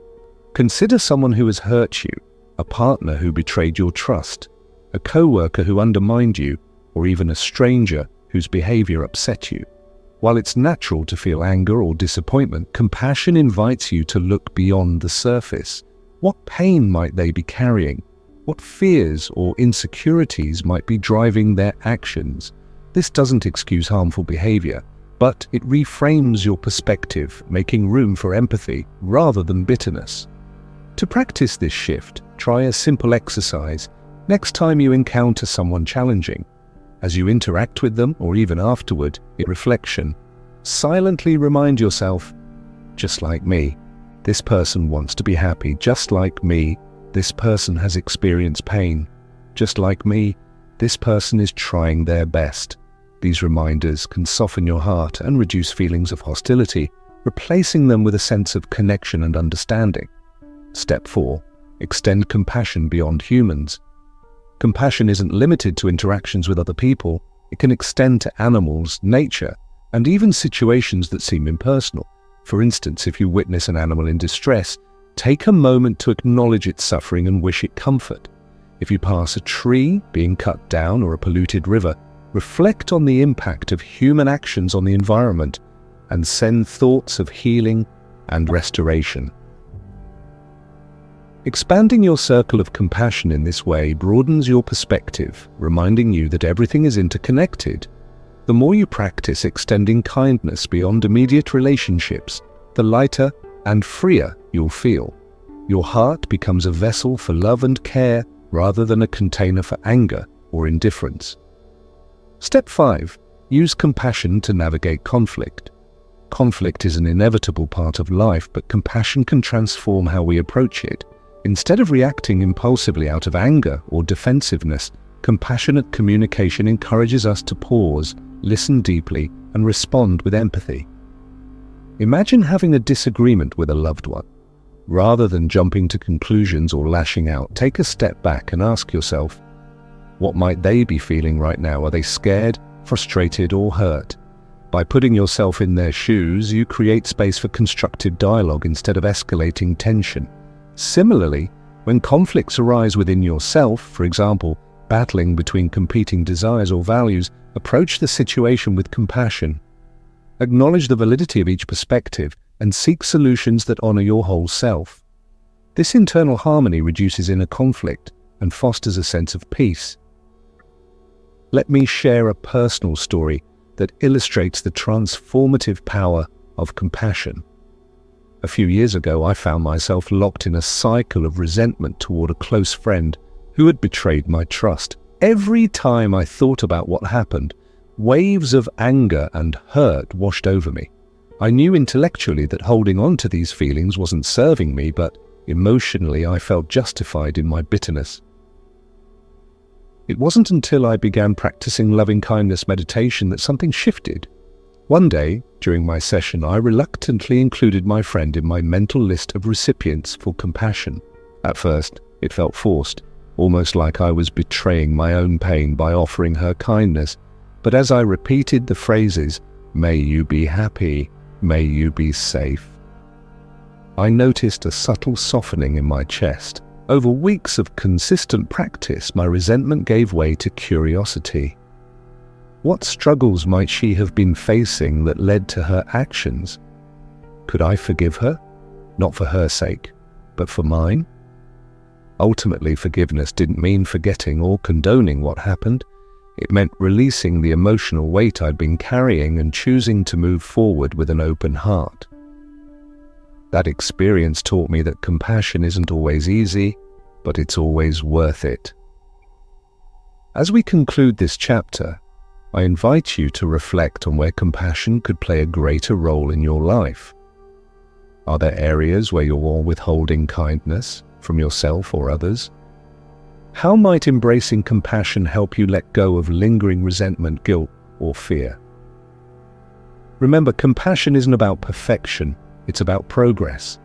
consider someone who has hurt you, a partner who betrayed your trust, a co-worker who undermined you, or even a stranger whose behavior upset you. While it's natural to feel anger or disappointment, compassion invites you to look beyond the surface. What pain might they be carrying? What fears or insecurities might be driving their actions? This doesn't excuse harmful behavior, but it reframes your perspective, making room for empathy rather than bitterness. To practice this shift, try a simple exercise next time you encounter someone challenging. As you interact with them, or even afterward, in reflection, silently remind yourself, just like me, this person wants to be happy. Just like me, this person has experienced pain. Just like me, this person is trying their best. These reminders can soften your heart and reduce feelings of hostility, replacing them with a sense of connection and understanding. Step 4. Extend compassion beyond humans. Compassion isn't limited to interactions with other people. It can extend to animals, nature, and even situations that seem impersonal. For instance, if you witness an animal in distress, take a moment to acknowledge its suffering and wish it comfort. If you pass a tree being cut down or a polluted river, reflect on the impact of human actions on the environment and send thoughts of healing and restoration. Expanding your circle of compassion in this way broadens your perspective, reminding you that everything is interconnected. The more you practice extending kindness beyond immediate relationships, the lighter and freer you'll feel. Your heart becomes a vessel for love and care rather than a container for anger or indifference. Step 5. Use compassion to navigate conflict. Conflict is an inevitable part of life, but compassion can transform how we approach it. Instead of reacting impulsively out of anger or defensiveness, compassionate communication encourages us to pause, listen deeply, and respond with empathy. Imagine having a disagreement with a loved one. Rather than jumping to conclusions or lashing out, take a step back and ask yourself, what might they be feeling right now? Are they scared, frustrated, or hurt? By putting yourself in their shoes, you create space for constructive dialogue instead of escalating tension. Similarly, when conflicts arise within yourself, for example, battling between competing desires or values, approach the situation with compassion. Acknowledge the validity of each perspective and seek solutions that honor your whole self. This internal harmony reduces inner conflict, and fosters a sense of peace. Let me share a personal story that illustrates the transformative power of compassion. A few years ago, I found myself locked in a cycle of resentment toward a close friend who had betrayed my trust. Every time I thought about what happened, waves of anger and hurt washed over me. I knew intellectually that holding on to these feelings wasn't serving me, but emotionally I felt justified in my bitterness. It wasn't until I began practicing loving-kindness meditation that something shifted. One day, during my session, I reluctantly included my friend in my mental list of recipients for compassion. At first, it felt forced, almost like I was betraying my own pain by offering her kindness. But as I repeated the phrases, "May you be happy, may you be safe," I noticed a subtle softening in my chest. Over weeks of consistent practice, my resentment gave way to curiosity. What struggles might she have been facing that led to her actions? Could I forgive her? Not for her sake, but for mine? Ultimately, forgiveness didn't mean forgetting or condoning what happened. It meant releasing the emotional weight I'd been carrying and choosing to move forward with an open heart. That experience taught me that compassion isn't always easy, but it's always worth it. As we conclude this chapter, I invite you to reflect on where compassion could play a greater role in your life. Are there areas where you're withholding kindness from yourself or others? How might embracing compassion help you let go of lingering resentment, guilt, or fear? Remember, compassion isn't about perfection, it's about progress.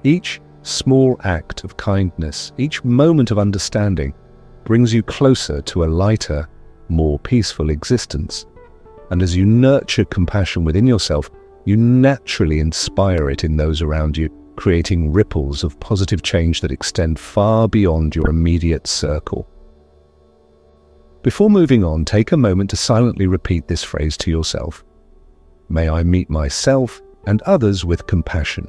Each small act of kindness, each moment of understanding, brings you closer to a lighter, more peaceful existence. And as you nurture compassion within yourself, you naturally inspire it in those around you, creating ripples of positive change that extend far beyond your immediate circle. Before moving on, take a moment to silently repeat this phrase to yourself. May I meet myself and others with compassion.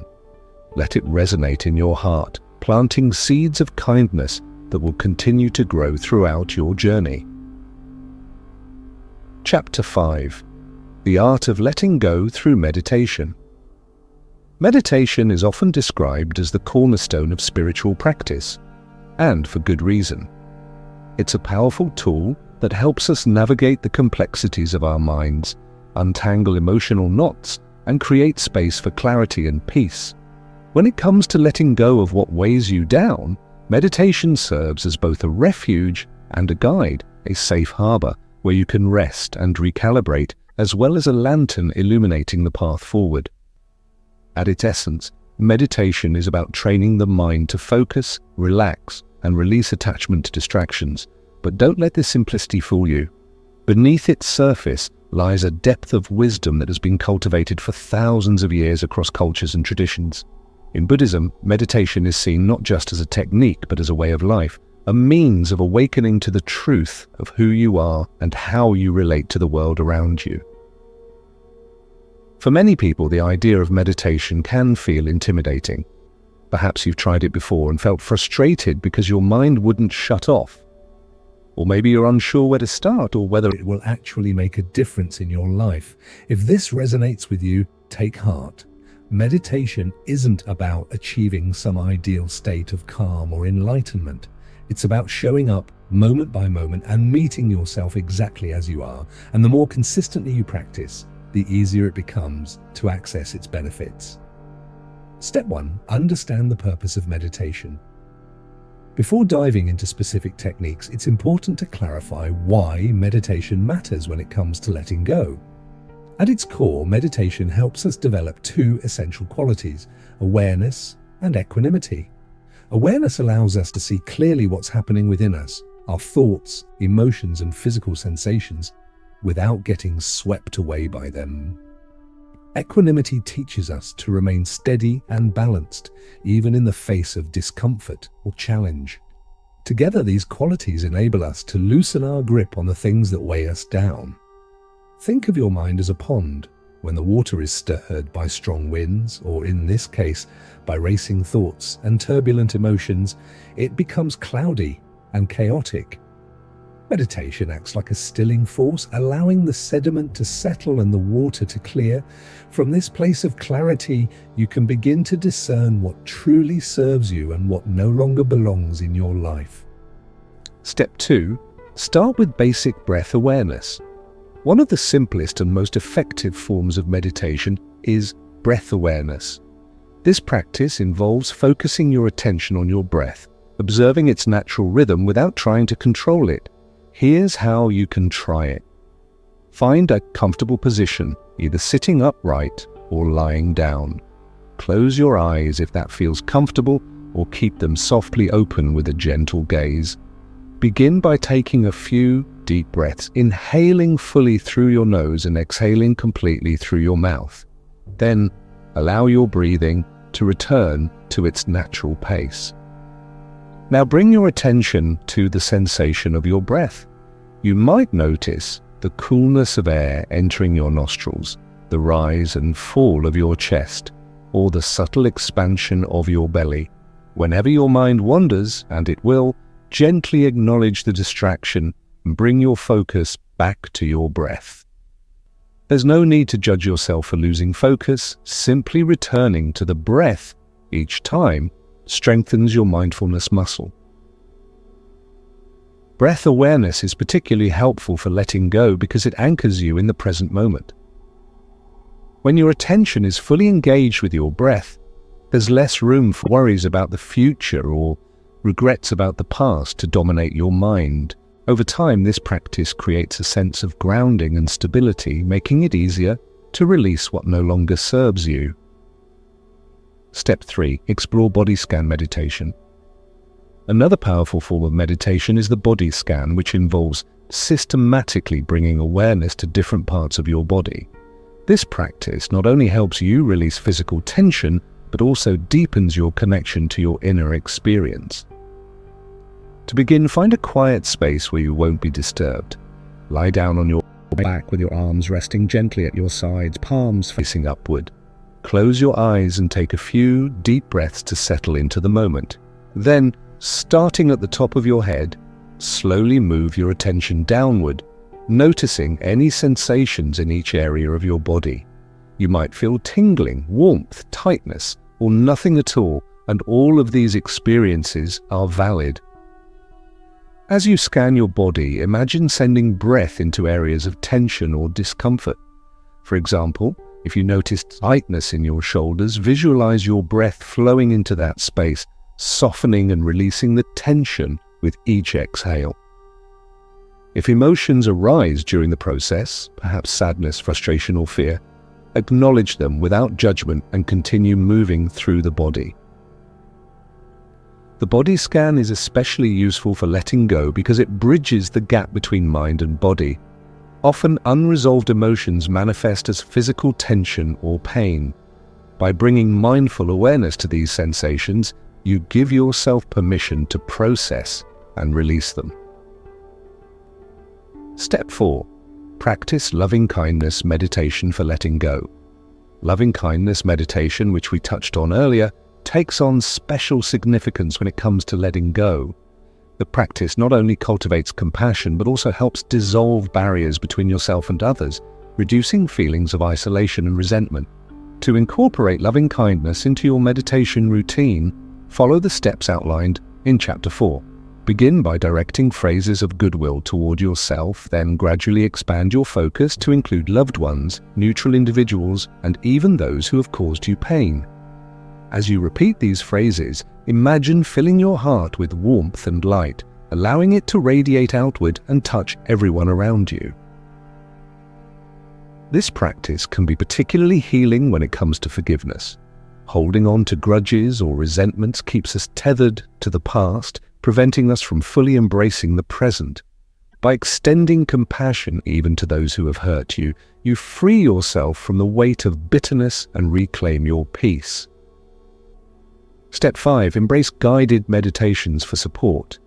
Let it resonate in your heart, planting seeds of kindness that will continue to grow throughout your journey. Chapter 5. The Art of Letting Go Through Meditation. Meditation is often described as the cornerstone of spiritual practice, and for good reason. It's a powerful tool that helps us navigate the complexities of our minds, untangle emotional knots, and create space for clarity and peace. When it comes to letting go of what weighs you down, meditation serves as both a refuge and a guide, a safe harbor where you can rest and recalibrate, as well as a lantern illuminating the path forward. At its essence, meditation is about training the mind to focus, relax, and release attachment to distractions. But don't let this simplicity fool you. Beneath its surface lies a depth of wisdom that has been cultivated for thousands of years across cultures and traditions. In Buddhism, meditation is seen not just as a technique, but as a way of life, a means of awakening to the truth of who you are and how you relate to the world around you. For many people, the idea of meditation can feel intimidating. Perhaps you've tried it before and felt frustrated because your mind wouldn't shut off. Or maybe you're unsure where to start or whether it will actually make a difference in your life. If this resonates with you, take heart. Meditation isn't about achieving some ideal state of calm or enlightenment. It's about showing up moment by moment and meeting yourself exactly as you are. And the more consistently you practice, the easier it becomes to access its benefits. Step 1. Understand the purpose of meditation. Before diving into specific techniques, it's important to clarify why meditation matters when it comes to letting go. At its core, meditation helps us develop two essential qualities: awareness and equanimity. Awareness allows us to see clearly what's happening within us, our thoughts, emotions, and physical sensations, without getting swept away by them. Equanimity teaches us to remain steady and balanced, even in the face of discomfort or challenge. Together, these qualities enable us to loosen our grip on the things that weigh us down. Think of your mind as a pond. When the water is stirred by strong winds, or in this case, by racing thoughts and turbulent emotions, it becomes cloudy, and chaotic. Meditation acts like a stilling force, allowing the sediment to settle and the water to clear. From this place of clarity, you can begin to discern what truly serves you and what no longer belongs in your life. Step 2. Start with basic breath awareness. One of the simplest and most effective forms of meditation is breath awareness. This practice involves focusing your attention on your breath, observing its natural rhythm without trying to control it. Here's how you can try it. Find a comfortable position, either sitting upright or lying down. Close your eyes if that feels comfortable, or keep them softly open with a gentle gaze. Begin by taking a few deep breaths, inhaling fully through your nose and exhaling completely through your mouth. Then allow your breathing to return to its natural pace. Now bring your attention to the sensation of your breath. You might notice the coolness of air entering your nostrils, the rise and fall of your chest, or the subtle expansion of your belly. Whenever your mind wanders, and it will, gently acknowledge the distraction and bring your focus back to your breath. There's no need to judge yourself for losing focus. Simply returning to the breath each time strengthens your mindfulness muscle. Breath awareness is particularly helpful for letting go because it anchors you in the present moment. When your attention is fully engaged with your breath, there's less room for worries about the future or regrets about the past to dominate your mind. Over time, this practice creates a sense of grounding and stability, making it easier to release what no longer serves you. Step 3. Explore body scan meditation. Another powerful form of meditation is the body scan, which involves systematically bringing awareness to different parts of your body. This practice not only helps you release physical tension, but also deepens your connection to your inner experience. To begin, find a quiet space where you won't be disturbed. Lie down on your back with your arms resting gently at your sides, palms facing upward. Close your eyes and take a few deep breaths to settle into the moment. Then, starting at the top of your head, slowly move your attention downward, noticing any sensations in each area of your body. You might feel tingling, warmth, tightness, or nothing at all, and all of these experiences are valid. As you scan your body, imagine sending breath into areas of tension or discomfort. For example, if you notice tightness in your shoulders, visualize your breath flowing into that space, softening and releasing the tension with each exhale. If emotions arise during the process, perhaps sadness, frustration, or fear, acknowledge them without judgment and continue moving through the body. The body scan is especially useful for letting go because it bridges the gap between mind and body. Often unresolved emotions manifest as physical tension or pain. By bringing mindful awareness to these sensations, you give yourself permission to process and release them. Step 4. Practice loving-kindness meditation for letting go. Loving-kindness meditation, which we touched on earlier, takes on special significance when it comes to letting go. The practice not only cultivates compassion, but also helps dissolve barriers between yourself and others, reducing feelings of isolation and resentment. To incorporate loving-kindness into your meditation routine, follow the steps outlined in Chapter 4. Begin by directing phrases of goodwill toward yourself, then gradually expand your focus to include loved ones, neutral individuals, and even those who have caused you pain. As you repeat these phrases, imagine filling your heart with warmth and light, allowing it to radiate outward and touch everyone around you. This practice can be particularly healing when it comes to forgiveness. Holding on to grudges or resentments keeps us tethered to the past, preventing us from fully embracing the present. By extending compassion even to those who have hurt you, you free yourself from the weight of bitterness and reclaim your peace. Step 5. Embrace guided meditations for support.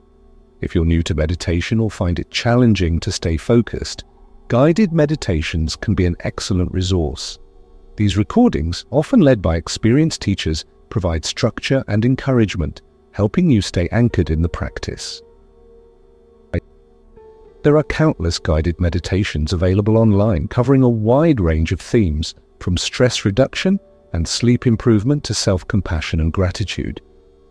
If you're new to meditation or find it challenging to stay focused, guided meditations can be an excellent resource. These recordings, often led by experienced teachers, provide structure and encouragement, helping you stay anchored in the practice. There are countless guided meditations available online covering a wide range of themes, from stress reduction and sleep improvement to self-compassion and gratitude.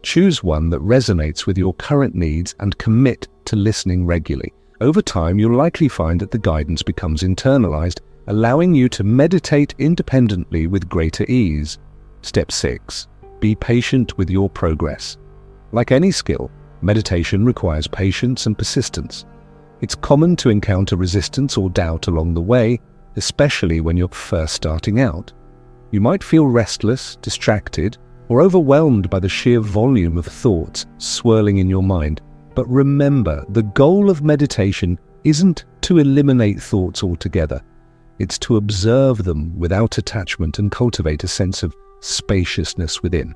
Choose one that resonates with your current needs and commit to listening regularly. Over time, you'll likely find that the guidance becomes internalized, allowing you to meditate independently with greater ease. Step 6. Be patient with your progress. Like any skill, meditation requires patience and persistence. It's common to encounter resistance or doubt along the way, especially when you're first starting out. You might feel restless, distracted, or overwhelmed by the sheer volume of thoughts swirling in your mind. But remember, the goal of meditation isn't to eliminate thoughts altogether. It's to observe them without attachment and cultivate a sense of spaciousness within.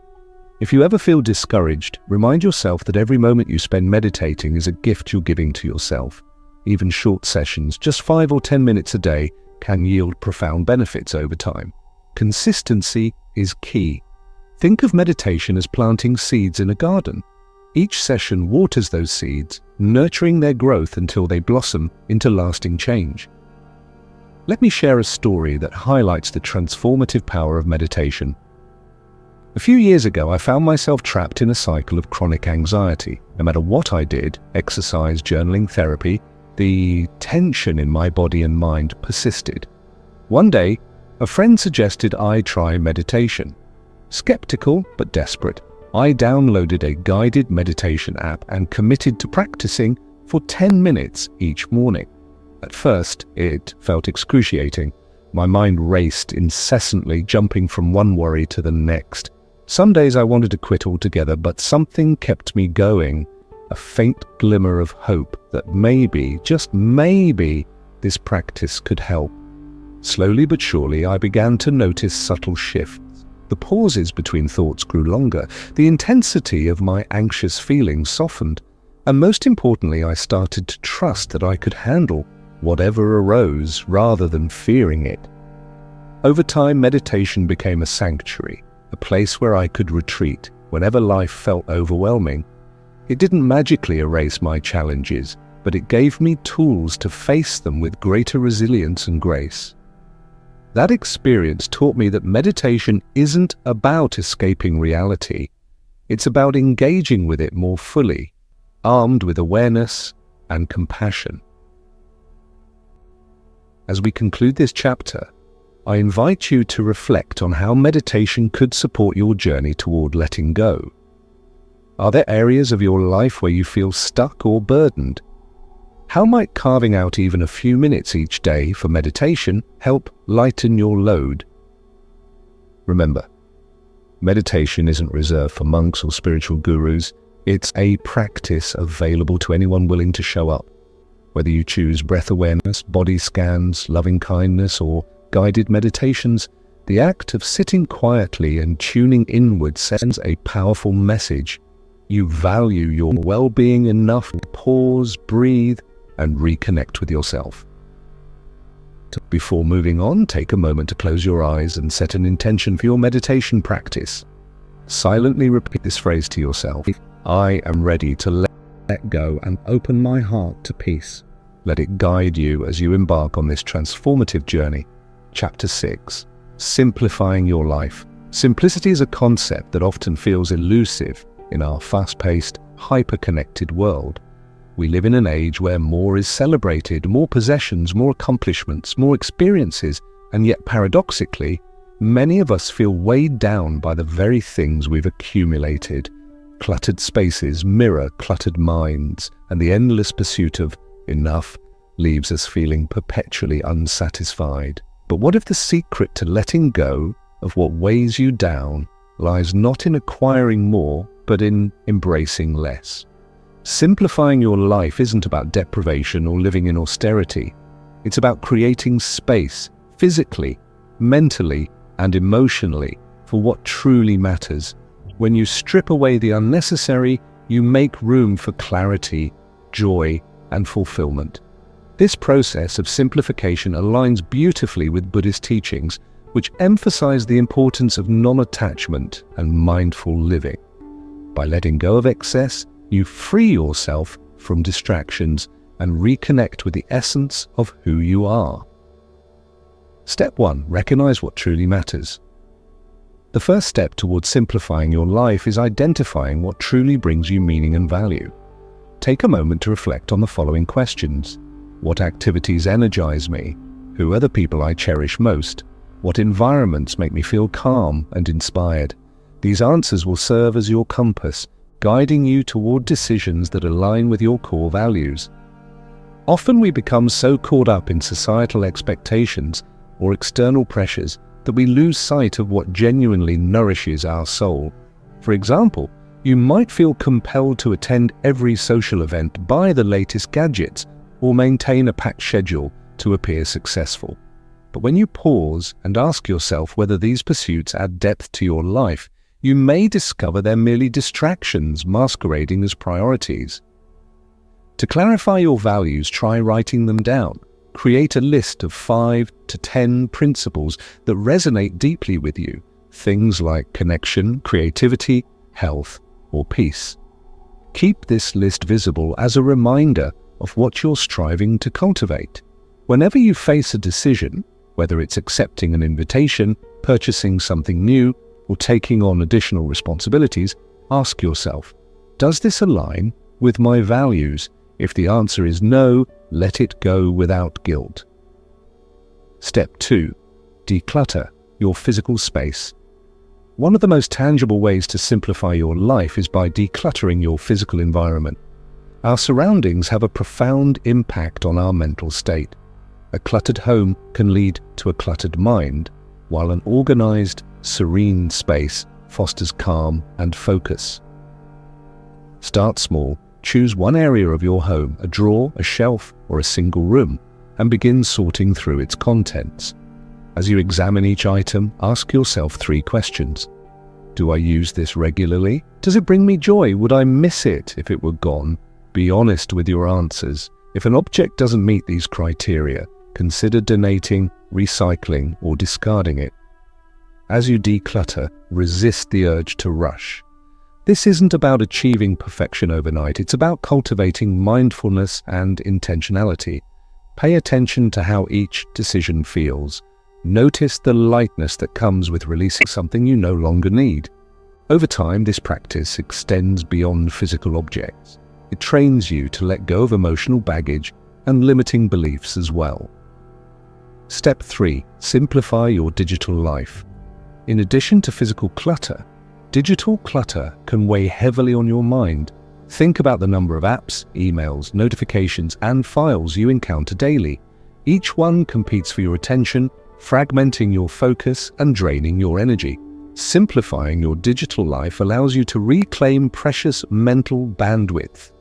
If you ever feel discouraged, remind yourself that every moment you spend meditating is a gift you're giving to yourself. Even short sessions, just 5 or 10 minutes a day, can yield profound benefits over time. Consistency is key. Think of meditation as planting seeds in a garden. Each session waters those seeds, nurturing their growth until they blossom into lasting change. Let me share a story that highlights the transformative power of meditation. A few years ago, I found myself trapped in a cycle of chronic anxiety. No matter what I did, exercise, journaling, therapy, the tension in my body and mind persisted. One day, a friend suggested I try meditation. Skeptical but desperate, I downloaded a guided meditation app and committed to practicing for 10 minutes each morning. At first, it felt excruciating. My mind raced incessantly, jumping from one worry to the next. Some days I wanted to quit altogether, but something kept me going, a faint glimmer of hope that maybe, just maybe, this practice could help. Slowly but surely, I began to notice subtle shifts. The pauses between thoughts grew longer, the intensity of my anxious feelings softened, and most importantly, I started to trust that I could handle whatever arose rather than fearing it. Over time, meditation became a sanctuary, a place where I could retreat whenever life felt overwhelming. It didn't magically erase my challenges, but it gave me tools to face them with greater resilience and grace. That experience taught me that meditation isn't about escaping reality. It's about engaging with it more fully, armed with awareness and compassion. As we conclude this chapter, I invite you to reflect on how meditation could support your journey toward letting go. Are there areas of your life where you feel stuck or burdened? How might carving out even a few minutes each day for meditation help lighten your load? Remember, meditation isn't reserved for monks or spiritual gurus. It's a practice available to anyone willing to show up. Whether you choose breath awareness, body scans, loving kindness, or guided meditations, the act of sitting quietly and tuning inward sends a powerful message. You value your well-being enough to pause, breathe, and reconnect with yourself. Before moving on, take a moment to close your eyes and set an intention for your meditation practice. Silently repeat this phrase to yourself. I am ready to let go and open my heart to peace. Let it guide you as you embark on this transformative journey. Chapter 6. Simplifying your life. Simplicity is a concept that often feels elusive in our fast-paced, hyper-connected world. We live in an age where more is celebrated, more possessions, more accomplishments, more experiences, and yet paradoxically, many of us feel weighed down by the very things we've accumulated. Cluttered spaces mirror cluttered minds, and the endless pursuit of enough leaves us feeling perpetually unsatisfied. But what if the secret to letting go of what weighs you down lies not in acquiring more, but in embracing less? Simplifying your life isn't about deprivation or living in austerity. It's about creating space, physically, mentally, and emotionally, for what truly matters. When you strip away the unnecessary, you make room for clarity, joy, and fulfillment. This process of simplification aligns beautifully with Buddhist teachings, which emphasize the importance of non-attachment and mindful living. By letting go of excess, you free yourself from distractions, and reconnect with the essence of who you are. Step 1. Recognize what truly matters. The first step towards simplifying your life is identifying what truly brings you meaning and value. Take a moment to reflect on the following questions. What activities energize me? Who are the people I cherish most? What environments make me feel calm and inspired? These answers will serve as your compass, guiding you toward decisions that align with your core values. Often we become so caught up in societal expectations or external pressures that we lose sight of what genuinely nourishes our soul. For example, you might feel compelled to attend every social event, buy the latest gadgets, or maintain a packed schedule to appear successful. But when you pause and ask yourself whether these pursuits add depth to your life, you may discover they're merely distractions masquerading as priorities. To clarify your values, try writing them down. Create a list of 5 to 10 principles that resonate deeply with you. Things like connection, creativity, health, or peace. Keep this list visible as a reminder of what you're striving to cultivate. Whenever you face a decision, whether it's accepting an invitation, purchasing something new, or taking on additional responsibilities, ask yourself, does this align with my values? If the answer is no, let it go without guilt. Step 2. Declutter your physical space. One of the most tangible ways to simplify your life is by decluttering your physical environment. Our surroundings have a profound impact on our mental state. A cluttered home can lead to a cluttered mind, while an organized, serene space fosters calm and focus. Start small. Choose one area of your home, a drawer, a shelf, or a single room, and begin sorting through its contents. As you examine each item, ask yourself 3 questions. Do I use this regularly? Does it bring me joy? Would I miss it if it were gone? Be honest with your answers. If an object doesn't meet these criteria, consider donating, recycling, or discarding it. As you declutter, resist the urge to rush. This isn't about achieving perfection overnight, it's about cultivating mindfulness and intentionality. Pay attention to how each decision feels. Notice the lightness that comes with releasing something you no longer need. Over time, this practice extends beyond physical objects. It trains you to let go of emotional baggage and limiting beliefs as well. Step 3. Simplify your digital life. In addition to physical clutter, digital clutter can weigh heavily on your mind. Think about the number of apps, emails, notifications, and files you encounter daily. Each one competes for your attention, fragmenting your focus and draining your energy. Simplifying your digital life allows you to reclaim precious mental bandwidth.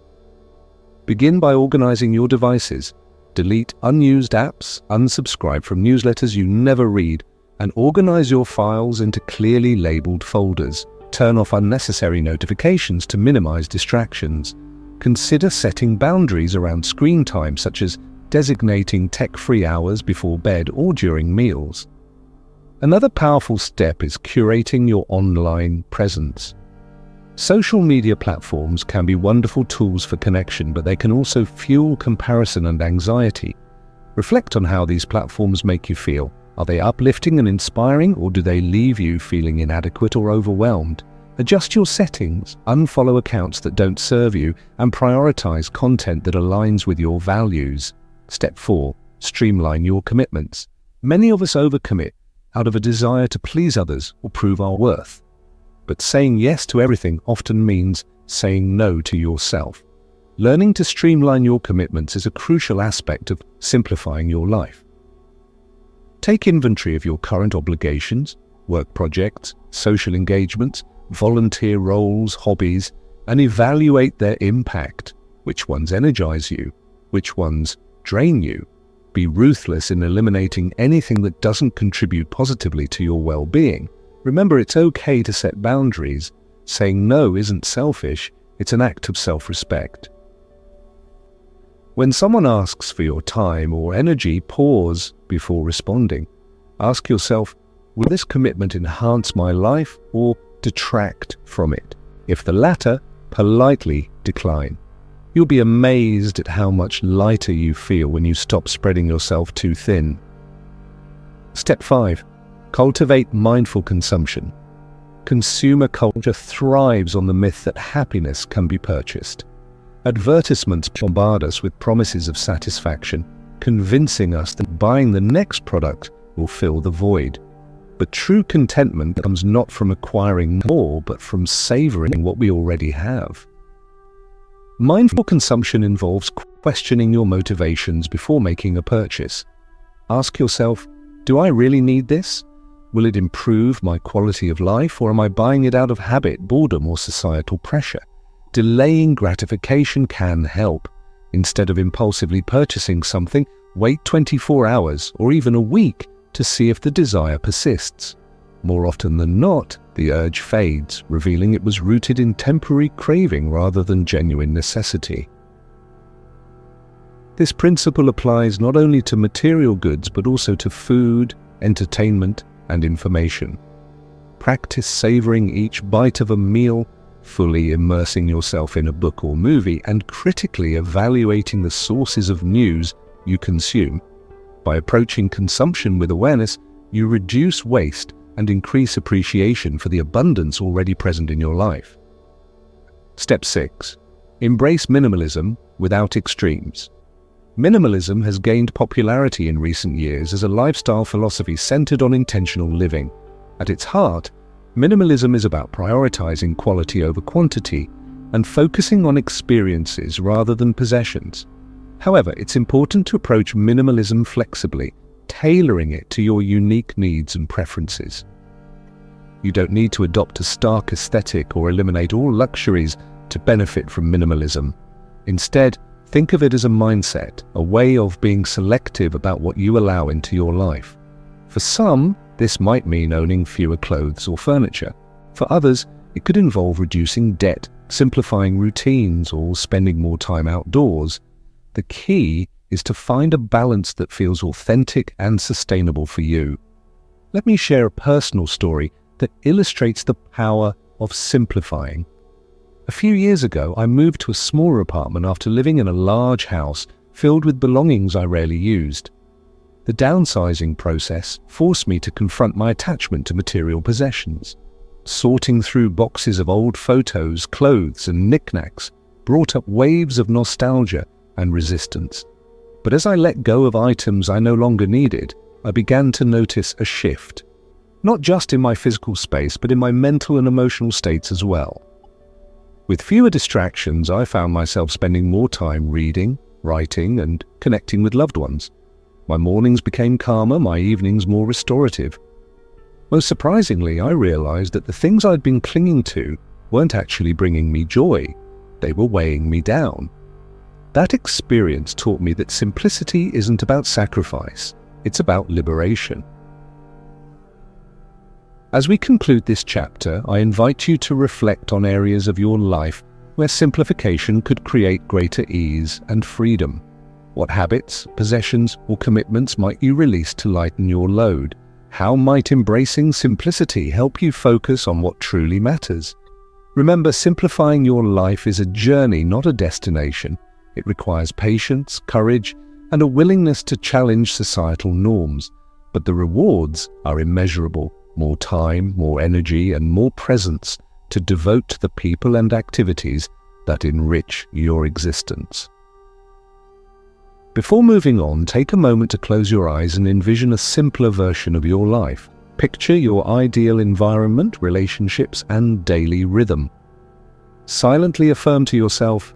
Begin by organizing your devices. Delete unused apps, unsubscribe from newsletters you never read, and organize your files into clearly labeled folders. Turn off unnecessary notifications to minimize distractions. Consider setting boundaries around screen time, such as designating tech-free hours before bed or during meals. Another powerful step is curating your online presence. Social media platforms can be wonderful tools for connection, but they can also fuel comparison and anxiety. Reflect on how these platforms make you feel. Are they uplifting and inspiring, or do they leave you feeling inadequate or overwhelmed? Adjust your settings, unfollow accounts that don't serve you, and prioritize content that aligns with your values. Step 4. Streamline your commitments. Many of us overcommit out of a desire to please others or prove our worth. But saying yes to everything often means saying no to yourself. Learning to streamline your commitments is a crucial aspect of simplifying your life. Take inventory of your current obligations, work projects, social engagements, volunteer roles, hobbies, and evaluate their impact. Which ones energize you? Which ones drain you? Be ruthless in eliminating anything that doesn't contribute positively to your well-being. Remember, it's okay to set boundaries. Saying no isn't selfish, it's an act of self-respect. When someone asks for your time or energy, pause before responding. Ask yourself, will this commitment enhance my life or detract from it? If the latter, politely decline. You'll be amazed at how much lighter you feel when you stop spreading yourself too thin. Step 5. Cultivate mindful consumption. Consumer culture thrives on the myth that happiness can be purchased. Advertisements bombard us with promises of satisfaction, convincing us that buying the next product will fill the void. But true contentment comes not from acquiring more, but from savoring what we already have. Mindful consumption involves questioning your motivations before making a purchase. Ask yourself, do I really need this? Will it improve my quality of life, or am I buying it out of habit, boredom, or societal pressure? Delaying gratification can help. Instead of impulsively purchasing something, wait 24 hours or even a week to see if the desire persists. More often than not, the urge fades, revealing it was rooted in temporary craving rather than genuine necessity. This principle applies not only to material goods but also to food, entertainment, and information. Practice savoring each bite of a meal, fully immersing yourself in a book or movie, and critically evaluating the sources of news you consume. By approaching consumption with awareness, you reduce waste and increase appreciation for the abundance already present in your life. Step 6. Embrace minimalism without extremes. Minimalism has gained popularity in recent years as a lifestyle philosophy centered on intentional living. At its heart, minimalism is about prioritizing quality over quantity and focusing on experiences rather than possessions. However, it's important to approach minimalism flexibly, tailoring it to your unique needs and preferences. You don't need to adopt a stark aesthetic or eliminate all luxuries to benefit from minimalism. Instead, think of it as a mindset, a way of being selective about what you allow into your life. For some, this might mean owning fewer clothes or furniture. For others, it could involve reducing debt, simplifying routines, or spending more time outdoors. The key is to find a balance that feels authentic and sustainable for you. Let me share a personal story that illustrates the power of simplifying. A few years ago, I moved to a smaller apartment after living in a large house filled with belongings I rarely used. The downsizing process forced me to confront my attachment to material possessions. Sorting through boxes of old photos, clothes, and knickknacks brought up waves of nostalgia and resistance. But as I let go of items I no longer needed, I began to notice a shift. Not just in my physical space, but in my mental and emotional states as well. With fewer distractions, I found myself spending more time reading, writing, and connecting with loved ones. My mornings became calmer, my evenings more restorative. Most surprisingly, I realized that the things I'd been clinging to weren't actually bringing me joy. They were weighing me down. That experience taught me that simplicity isn't about sacrifice, it's about liberation. As we conclude this chapter, I invite you to reflect on areas of your life where simplification could create greater ease and freedom. What habits, possessions, or commitments might you release to lighten your load? How might embracing simplicity help you focus on what truly matters? Remember, simplifying your life is a journey, not a destination. It requires patience, courage, and a willingness to challenge societal norms. But the rewards are immeasurable. More time, more energy, and more presence to devote to the people and activities that enrich your existence. Before moving on, take a moment to close your eyes and envision a simpler version of your life. Picture your ideal environment, relationships, and daily rhythm. Silently affirm to yourself,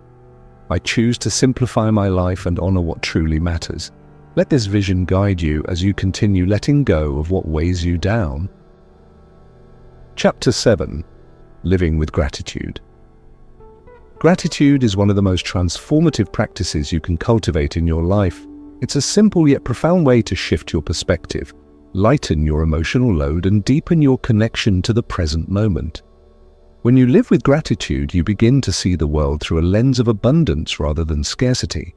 I choose to simplify my life and honor what truly matters. Let this vision guide you as you continue letting go of what weighs you down. Chapter 7. Living with Gratitude. Gratitude is one of the most transformative practices you can cultivate in your life. It's a simple yet profound way to shift your perspective, lighten your emotional load, and deepen your connection to the present moment. When you live with gratitude, you begin to see the world through a lens of abundance rather than scarcity.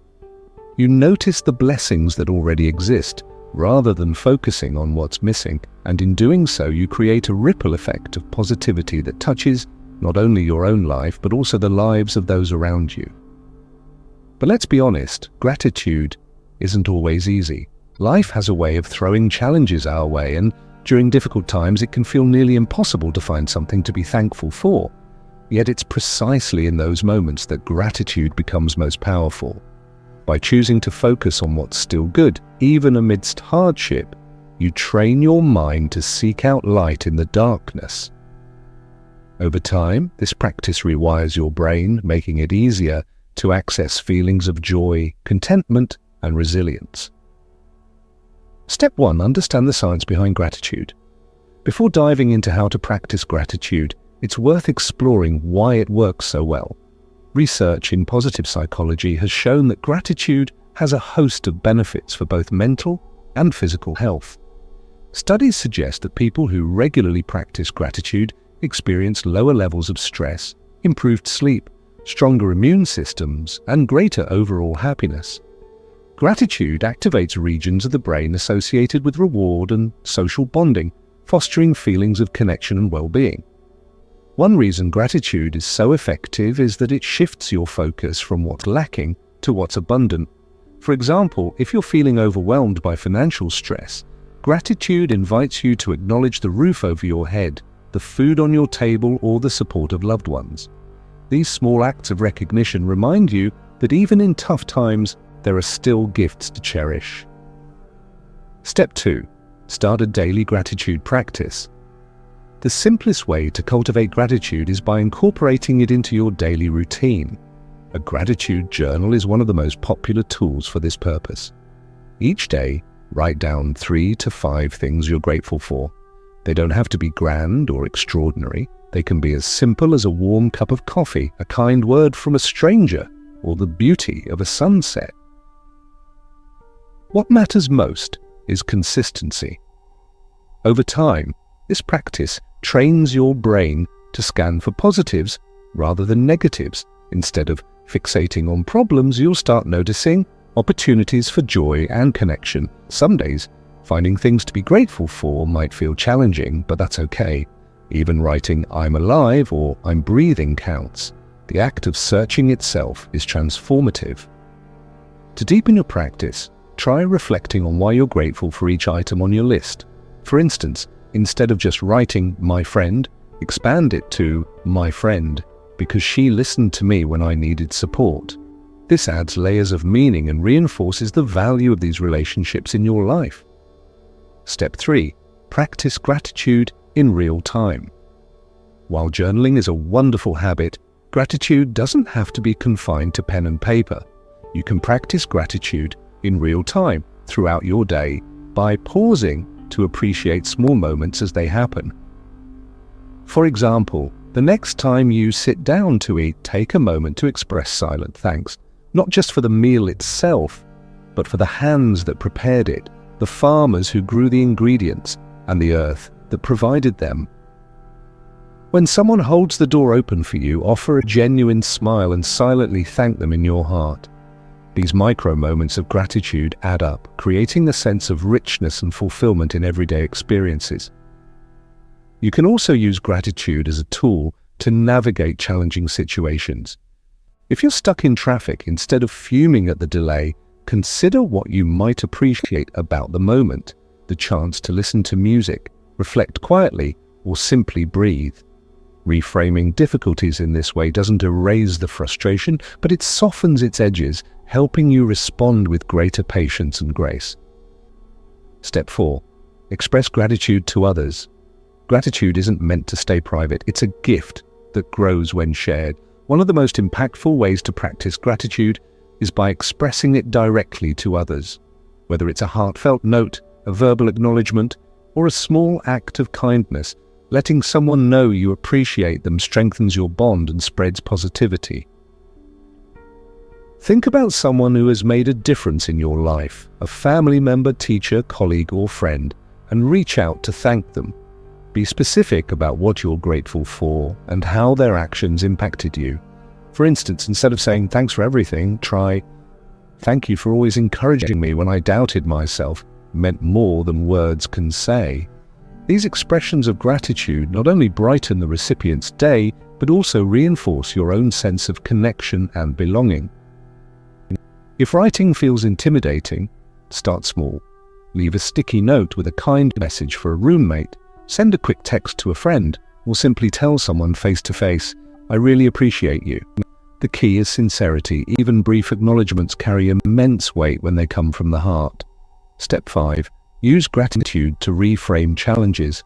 You notice the blessings that already exist, rather than focusing on what's missing, and in doing so you create a ripple effect of positivity that touches not only your own life but also the lives of those around you. But let's be honest, gratitude isn't always easy. Life has a way of throwing challenges our way, and during difficult times it can feel nearly impossible to find something to be thankful for. Yet it's precisely in those moments that gratitude becomes most powerful. By choosing to focus on what's still good, even amidst hardship, you train your mind to seek out light in the darkness. Over time, this practice rewires your brain, making it easier to access feelings of joy, contentment, and resilience. Step 1. Understand the science behind gratitude. Before diving into how to practice gratitude, it's worth exploring why it works so well. Research in positive psychology has shown that gratitude has a host of benefits for both mental and physical health. Studies suggest that people who regularly practice gratitude experience lower levels of stress, improved sleep, stronger immune systems, and greater overall happiness. Gratitude activates regions of the brain associated with reward and social bonding, fostering feelings of connection and well-being. One reason gratitude is so effective is that it shifts your focus from what's lacking to what's abundant. For example, if you're feeling overwhelmed by financial stress, gratitude invites you to acknowledge the roof over your head, the food on your table, or the support of loved ones. These small acts of recognition remind you that even in tough times, there are still gifts to cherish. Step 2. Start a daily gratitude practice. The simplest way to cultivate gratitude is by incorporating it into your daily routine. A gratitude journal is one of the most popular tools for this purpose. Each day, write down 3 to 5 things you're grateful for. They don't have to be grand or extraordinary. They can be as simple as a warm cup of coffee, a kind word from a stranger, or the beauty of a sunset. What matters most is consistency. Over time, this practice trains your brain to scan for positives rather than negatives. Instead of fixating on problems, you'll start noticing opportunities for joy and connection. Some days, finding things to be grateful for might feel challenging, but that's okay. Even writing "I'm alive" or "I'm breathing" counts. The act of searching itself is transformative. To deepen your practice, try reflecting on why you're grateful for each item on your list. For instance, instead of just writing "my friend," expand it to "my friend, because she listened to me when I needed support." This adds layers of meaning and reinforces the value of these relationships in your life. Step 3. Practice gratitude in real time. While journaling is a wonderful habit, gratitude doesn't have to be confined to pen and paper. You can practice gratitude in real time throughout your day by pausing to appreciate small moments as they happen. For example, the next time you sit down to eat, take a moment to express silent thanks, not just for the meal itself, but for the hands that prepared it, the farmers who grew the ingredients, and the earth that provided them. When someone holds the door open for you, offer a genuine smile and silently thank them in your heart. These micro moments of gratitude add up, creating a sense of richness and fulfillment in everyday experiences. You can also use gratitude as a tool to navigate challenging situations. If you're stuck in traffic, instead of fuming at the delay, consider what you might appreciate about the moment, the chance to listen to music, reflect quietly, or simply breathe. Reframing difficulties in this way doesn't erase the frustration, but it softens its edges, helping you respond with greater patience and grace. Step 4. Express gratitude to others. Gratitude isn't meant to stay private. It's a gift that grows when shared. One of the most impactful ways to practice gratitude is by expressing it directly to others. Whether it's a heartfelt note, a verbal acknowledgement, or a small act of kindness, letting someone know you appreciate them strengthens your bond and spreads positivity. Think about someone who has made a difference in your life, a family member, teacher, colleague, or friend, and reach out to thank them. Be specific about what you're grateful for and how their actions impacted you. For instance, instead of saying "thanks for everything," try "thank you for always encouraging me when I doubted myself," meant more than words can say. These expressions of gratitude not only brighten the recipient's day, but also reinforce your own sense of connection and belonging. If writing feels intimidating, start small. Leave a sticky note with a kind message for a roommate, send a quick text to a friend, or simply tell someone face to face, "I really appreciate you." The key is sincerity. Even brief acknowledgements carry immense weight when they come from the heart. Step 5. Use gratitude to reframe challenges.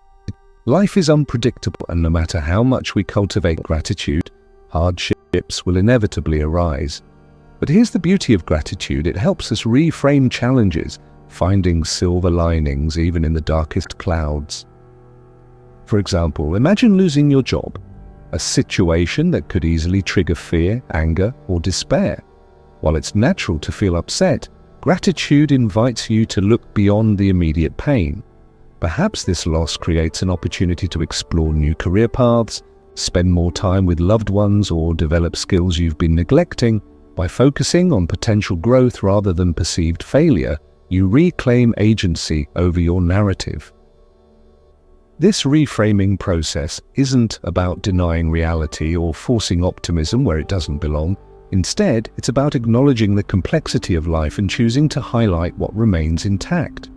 Life is unpredictable, and no matter how much we cultivate gratitude, hardships will inevitably arise. But here's the beauty of gratitude: it helps us reframe challenges, finding silver linings even in the darkest clouds. For example, imagine losing your job, a situation that could easily trigger fear, anger, or despair. While it's natural to feel upset, gratitude invites you to look beyond the immediate pain. Perhaps this loss creates an opportunity to explore new career paths, spend more time with loved ones, or develop skills you've been neglecting. By focusing on potential growth rather than perceived failure, you reclaim agency over your narrative. This reframing process isn't about denying reality or forcing optimism where it doesn't belong. Instead, it's about acknowledging the complexity of life and choosing to highlight what remains intact.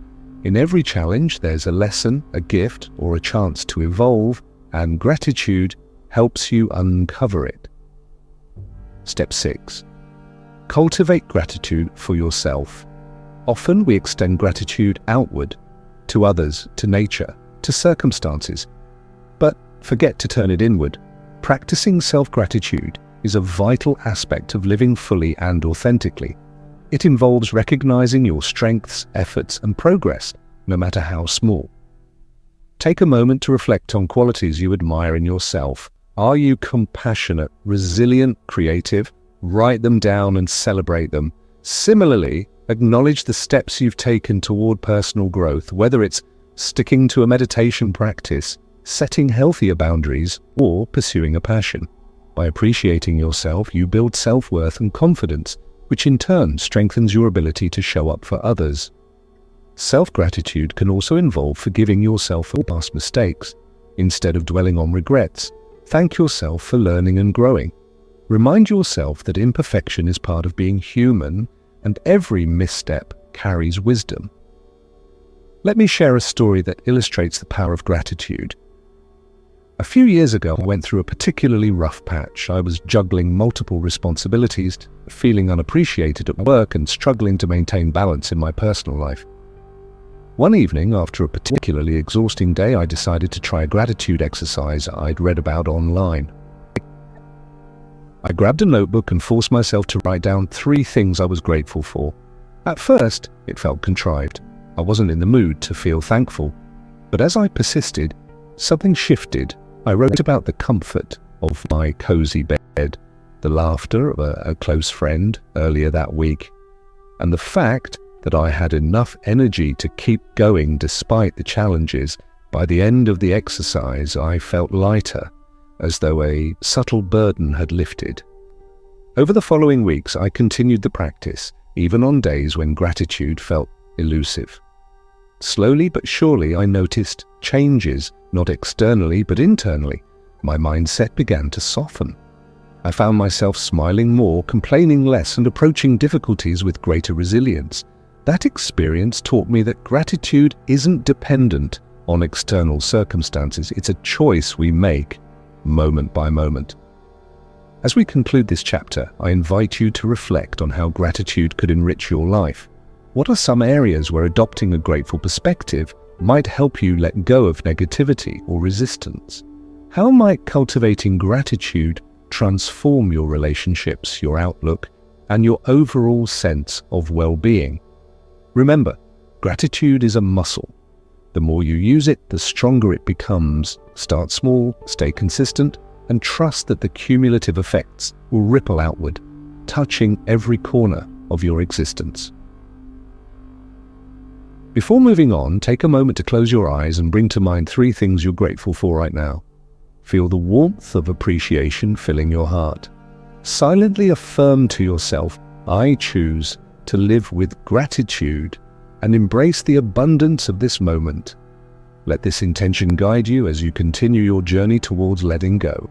In every challenge, there's a lesson, a gift, or a chance to evolve, and gratitude helps you uncover it. Step 6. Cultivate gratitude for yourself. Often we extend gratitude outward, to others, to nature, to circumstances, but forget to turn it inward. Practicing self-gratitude is a vital aspect of living fully and authentically. It involves recognizing your strengths, efforts, and progress, no matter how small. Take a moment to reflect on qualities you admire in yourself. Are you compassionate, resilient, creative? Write them down and celebrate them. Similarly, acknowledge the steps you've taken toward personal growth, whether it's sticking to a meditation practice, setting healthier boundaries, or pursuing a passion. By appreciating yourself, you build self-worth and confidence, which in turn strengthens your ability to show up for others. Self-gratitude can also involve forgiving yourself for past mistakes. Instead of dwelling on regrets, thank yourself for learning and growing. Remind yourself that imperfection is part of being human, and every misstep carries wisdom. Let me share a story that illustrates the power of gratitude. A few years ago, I went through a particularly rough patch. I was juggling multiple responsibilities, feeling unappreciated at work, and struggling to maintain balance in my personal life. One evening, after a particularly exhausting day, I decided to try a gratitude exercise I'd read about online. I grabbed a notebook and forced myself to write down 3 things I was grateful for. At first, it felt contrived. I wasn't in the mood to feel thankful. But as I persisted, something shifted. I wrote about the comfort of my cozy bed, the laughter of a close friend earlier that week, and the fact that I had enough energy to keep going despite the challenges. By the end of the exercise, I felt lighter, as though a subtle burden had lifted. Over the following weeks, I continued the practice, even on days when gratitude felt elusive. Slowly but surely, I noticed changes, not externally but internally. My mindset began to soften. I found myself smiling more, complaining less, and approaching difficulties with greater resilience. That experience taught me that gratitude isn't dependent on external circumstances. It's a choice we make moment by moment. As we conclude this chapter, I invite you to reflect on how gratitude could enrich your life. What are some areas where adopting a grateful perspective might help you let go of negativity or resistance? How might cultivating gratitude transform your relationships, your outlook, and your overall sense of well-being? Remember, gratitude is a muscle. The more you use it, the stronger it becomes. Start small, stay consistent, and trust that the cumulative effects will ripple outward, touching every corner of your existence. Before moving on, take a moment to close your eyes and bring to mind 3 things you're grateful for right now. Feel the warmth of appreciation filling your heart. Silently affirm to yourself, "I choose to live with gratitude," and embrace the abundance of this moment. Let this intention guide you as you continue your journey towards letting go.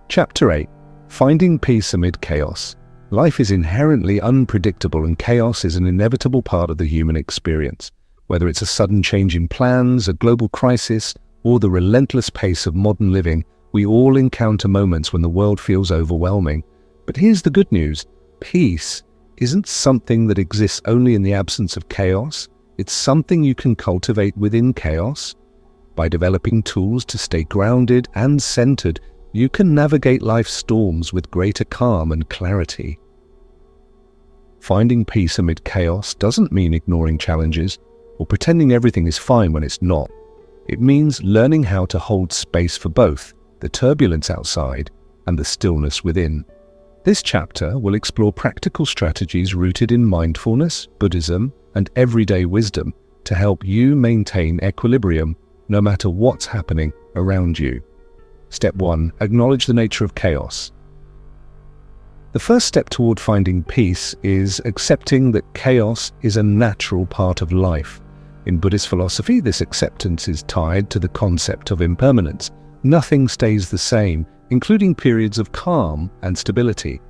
Chapter 8. Finding Peace Amid Chaos. Life is inherently unpredictable, and chaos is an inevitable part of the human experience. Whether it's a sudden change in plans, a global crisis, or the relentless pace of modern living, we all encounter moments when the world feels overwhelming. But here's the good news. Peace isn't something that exists only in the absence of chaos. It's something you can cultivate within chaos. By developing tools to stay grounded and centered, you can navigate life's storms with greater calm and clarity. Finding peace amid chaos doesn't mean ignoring challenges or pretending everything is fine when it's not. It means learning how to hold space for both the turbulence outside and the stillness within. This chapter will explore practical strategies rooted in mindfulness, Buddhism, and everyday wisdom to help you maintain equilibrium no matter what's happening around you. Step 1. Acknowledge the nature of chaos. The first step toward finding peace is accepting that chaos is a natural part of life. In Buddhist philosophy, this acceptance is tied to the concept of impermanence. Nothing stays the same, including periods of calm and stability.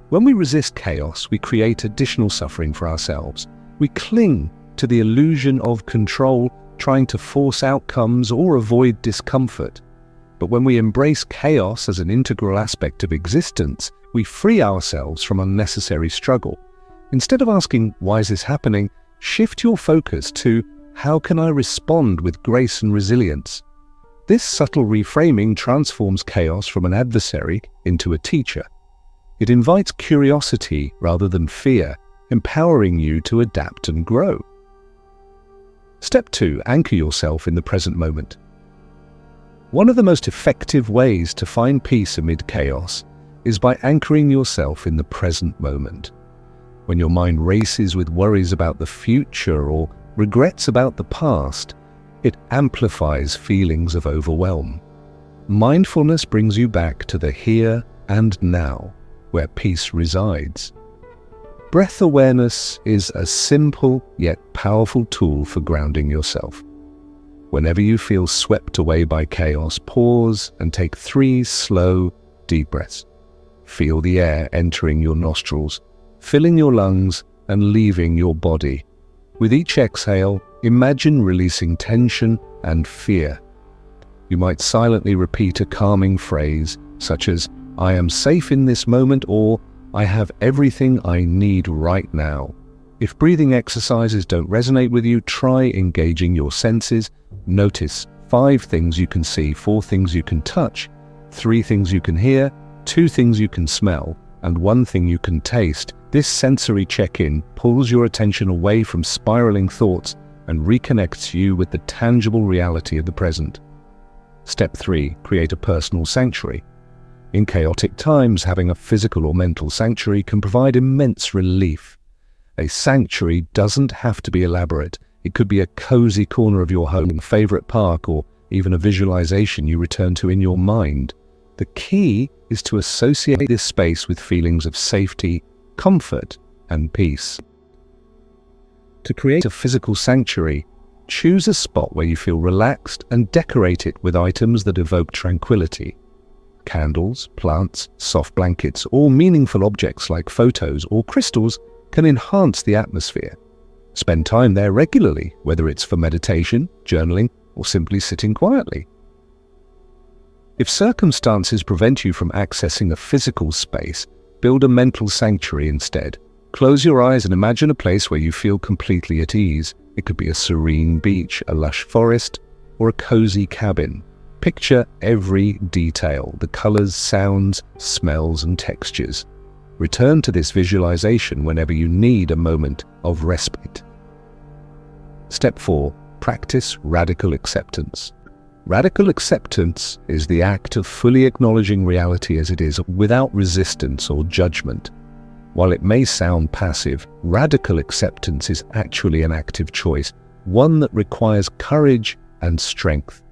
When we resist chaos, we create additional suffering for ourselves. We cling to the illusion of control, trying to force outcomes or avoid discomfort. But when we embrace chaos as an integral aspect of existence, we free ourselves from unnecessary struggle. Instead of asking, "Why is this happening?" shift your focus to, "How can I respond with grace and resilience?" This subtle reframing transforms chaos from an adversary into a teacher. It invites curiosity rather than fear, empowering you to adapt and grow. Step 2. Anchor yourself in the present moment. One of the most effective ways to find peace amid chaos is by anchoring yourself in the present moment. When your mind races with worries about the future or regrets about the past, it amplifies feelings of overwhelm. Mindfulness brings you back to the here and now, where peace resides. Breath awareness is a simple yet powerful tool for grounding yourself. Whenever you feel swept away by chaos, pause and take 3 slow, deep breaths. Feel the air entering your nostrils, filling your lungs and leaving your body. With each exhale, imagine releasing tension and fear. You might silently repeat a calming phrase such as, "I am safe in this moment," or "I have everything I need right now." If breathing exercises don't resonate with you, try engaging your senses. Notice 5 things you can see, 4 things you can touch, 3 things you can hear, 2 things you can smell, and 1 thing you can taste. This sensory check-in pulls your attention away from spiraling thoughts and reconnects you with the tangible reality of the present. Step 3. Create a personal sanctuary. In chaotic times, having a physical or mental sanctuary can provide immense relief. A sanctuary doesn't have to be elaborate. It could be a cozy corner of your home, a favorite park, or even a visualization you return to in your mind. The key is to associate this space with feelings of safety, comfort, and peace. To create a physical sanctuary, choose a spot where you feel relaxed and decorate it with items that evoke tranquility. Candles, plants, soft blankets, or meaningful objects like photos or crystals can enhance the atmosphere. Spend time there regularly, whether it's for meditation, journaling, or simply sitting quietly. If circumstances prevent you from accessing a physical space, build a mental sanctuary instead. Close your eyes and imagine a place where you feel completely at ease. It could be a serene beach, a lush forest, or a cozy cabin. Picture every detail, the colors, sounds, smells, and textures. Return to this visualization whenever you need a moment of respite. Step 4. Practice radical acceptance. Radical acceptance is the act of fully acknowledging reality as it is, without resistance or judgment. While it may sound passive, radical acceptance is actually an active choice, one that requires courage and strength.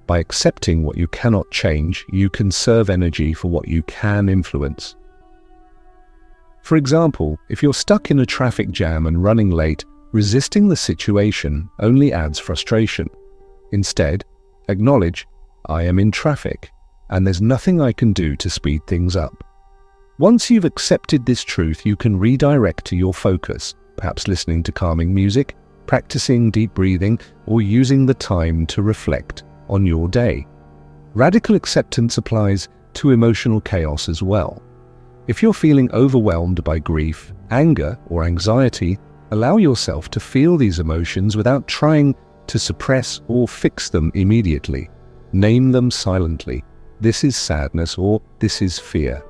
By accepting what you cannot change, you conserve energy for what you can influence. For example, if you're stuck in a traffic jam and running late, resisting the situation only adds frustration. Instead, acknowledge, "I am in traffic, and there's nothing I can do to speed things up." Once you've accepted this truth, you can redirect to your focus, perhaps listening to calming music, practicing deep breathing, or using the time to reflect on your day. Radical acceptance applies to emotional chaos as well. If you're feeling overwhelmed by grief, anger, or anxiety, allow yourself to feel these emotions without trying to suppress or fix them immediately. Name them silently. This is sadness, or this is fear.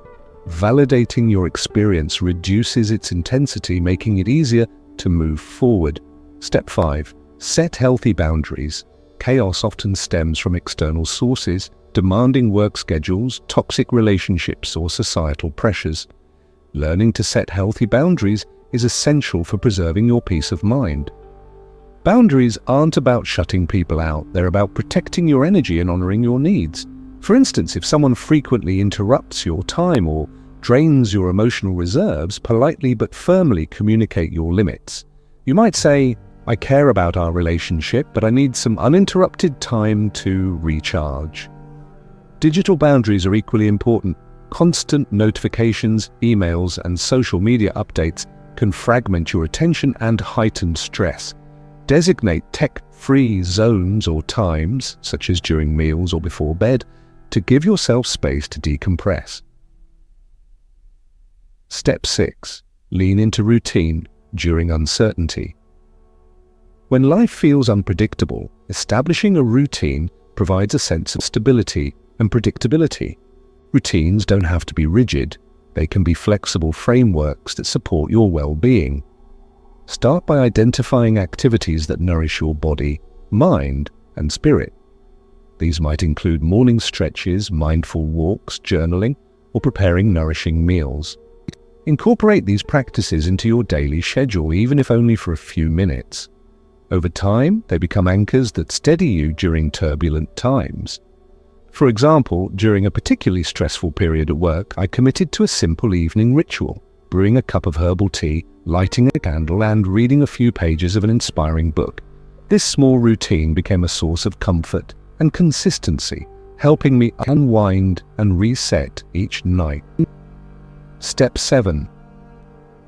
Validating your experience reduces its intensity, making it easier to move forward. Step 5. Set healthy boundaries. Chaos often stems from external sources, demanding work schedules, toxic relationships, or societal pressures. Learning to set healthy boundaries is essential for preserving your peace of mind. Boundaries aren't about shutting people out, they're about protecting your energy and honoring your needs. For instance, if someone frequently interrupts your time or drains your emotional reserves, politely but firmly communicate your limits. You might say, "I care about our relationship, but I need some uninterrupted time to recharge." Digital boundaries are equally important. Constant notifications, emails, and social media updates can fragment your attention and heighten stress. Designate tech-free zones or times, such as during meals or before bed, to give yourself space to decompress. Step 6. Lean into routine during uncertainty. When life feels unpredictable, establishing a routine provides a sense of stability and predictability. Routines don't have to be rigid. They can be flexible frameworks that support your well-being. Start by identifying activities that nourish your body, mind, and spirit. These might include morning stretches, mindful walks, journaling, or preparing nourishing meals. Incorporate these practices into your daily schedule, even if only for a few minutes. Over time, they become anchors that steady you during turbulent times. For example, during a particularly stressful period at work, I committed to a simple evening ritual, brewing a cup of herbal tea, lighting a candle, and reading a few pages of an inspiring book. This small routine became a source of comfort and consistency, helping me unwind and reset each night. Step 7.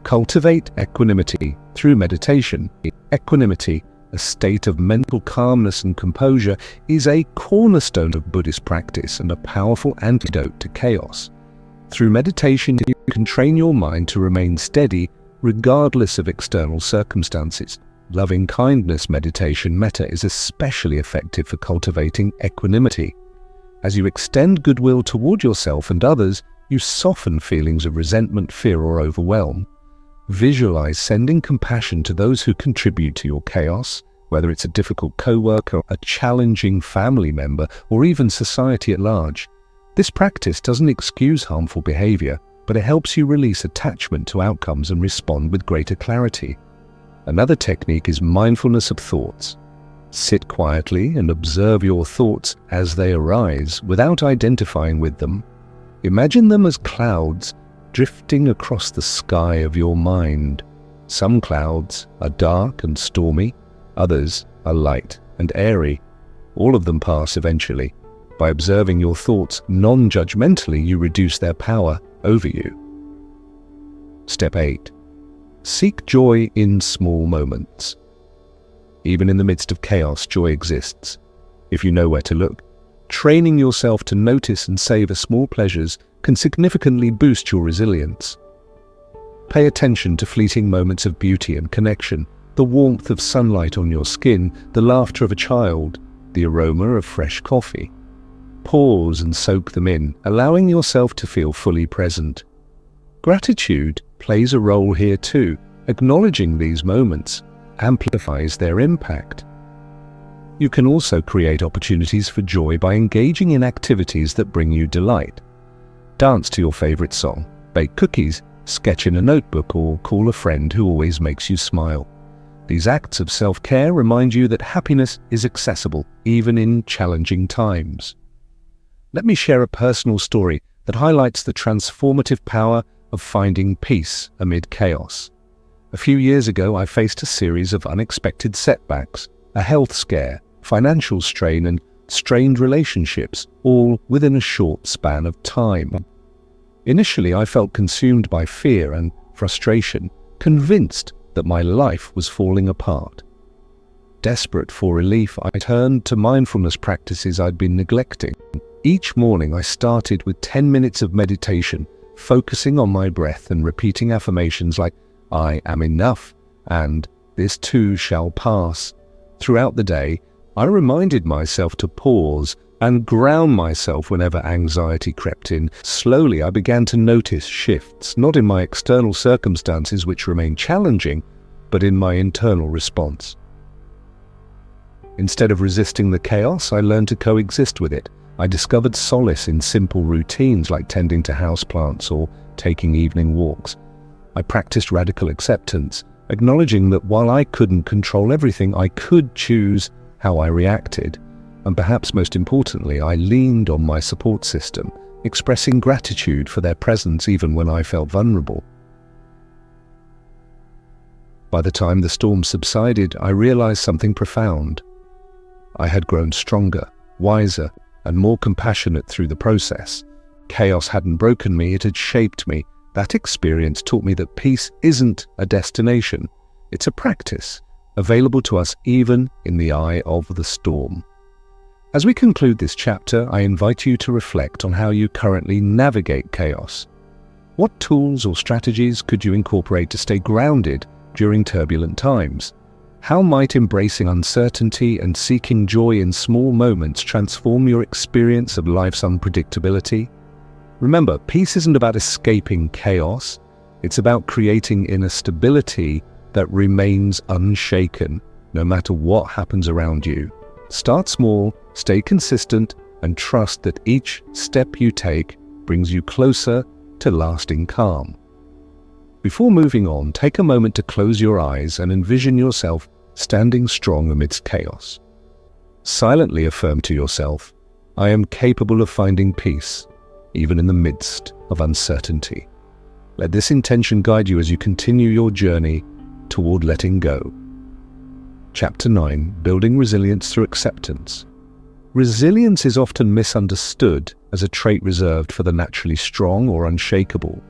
Cultivate equanimity through meditation. Equanimity, a state of mental calmness and composure, is a cornerstone of Buddhist practice and a powerful antidote to chaos. Through meditation, you can train your mind to remain steady regardless of external circumstances. Loving kindness meditation metta is especially effective for cultivating equanimity. As you extend goodwill toward yourself and others, you soften feelings of resentment, fear, or overwhelm. Visualize sending compassion to those who contribute to your chaos, whether it's a difficult coworker, a challenging family member, or even society at large. This practice doesn't excuse harmful behavior, but it helps you release attachment to outcomes and respond with greater clarity. Another technique is mindfulness of thoughts. Sit quietly and observe your thoughts as they arise without identifying with them. Imagine them as clouds drifting across the sky of your mind. Some clouds are dark and stormy, others are light and airy. All of them pass eventually. By observing your thoughts non-judgmentally, you reduce their power over you. Step 8. Seek joy in small moments. Even in the midst of chaos, joy exists. If you know where to look, training yourself to notice and savor small pleasures can significantly boost your resilience. Pay attention to fleeting moments of beauty and connection, the warmth of sunlight on your skin, the laughter of a child, the aroma of fresh coffee. Pause and soak them in, allowing yourself to feel fully present. Gratitude plays a role here too. Acknowledging these moments amplifies their impact. You can also create opportunities for joy by engaging in activities that bring you delight. Dance to your favorite song, bake cookies, sketch in a notebook, or call a friend who always makes you smile. These acts of self-care remind you that happiness is accessible, even in challenging times. Let me share a personal story that highlights the transformative power of finding peace amid chaos. A few years ago, I faced a series of unexpected setbacks, a health scare, financial strain, and strained relationships, all within a short span of time. Initially, I felt consumed by fear and frustration, convinced that my life was falling apart. Desperate for relief, I turned to mindfulness practices I'd been neglecting. Each morning, I started with 10 minutes of meditation, focusing on my breath and repeating affirmations like, "I am enough," and "this too shall pass." Throughout the day, I reminded myself to pause and ground myself whenever anxiety crept in. Slowly, I began to notice shifts, not in my external circumstances, which remained challenging, but in my internal response. Instead of resisting the chaos, I learned to coexist with it. I discovered solace in simple routines like tending to houseplants or taking evening walks. I practiced radical acceptance, acknowledging that while I couldn't control everything, I could choose how I reacted. And perhaps most importantly, I leaned on my support system, expressing gratitude for their presence even when I felt vulnerable. By the time the storm subsided, I realized something profound. I had grown stronger, wiser, and more compassionate through the process. Chaos hadn't broken me, it had shaped me. That experience taught me that peace isn't a destination, it's a practice, available to us even in the eye of the storm. As we conclude this chapter, I invite you to reflect on how you currently navigate chaos. What tools or strategies could you incorporate to stay grounded during turbulent times? How might embracing uncertainty and seeking joy in small moments transform your experience of life's unpredictability? Remember, peace isn't about escaping chaos. It's about creating inner stability that remains unshaken, no matter what happens around you. Start small, stay consistent, and trust that each step you take brings you closer to lasting calm. Before moving on, take a moment to close your eyes and envision yourself standing strong amidst chaos. Silently affirm to yourself, "I am capable of finding peace, even in the midst of uncertainty." Let this intention guide you as you continue your journey toward letting go. Chapter 9, Building Resilience Through Acceptance. Resilience is often misunderstood as a trait reserved for the naturally strong or unshakable.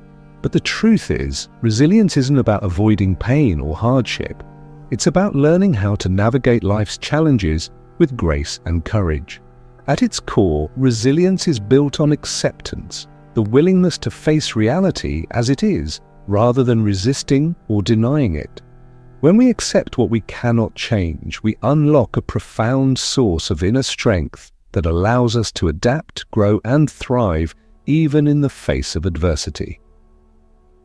But the truth is, resilience isn't about avoiding pain or hardship. It's about learning how to navigate life's challenges with grace and courage. At its core, resilience is built on acceptance, the willingness to face reality as it is, rather than resisting or denying it. When we accept what we cannot change, we unlock a profound source of inner strength that allows us to adapt, grow, and thrive even in the face of adversity.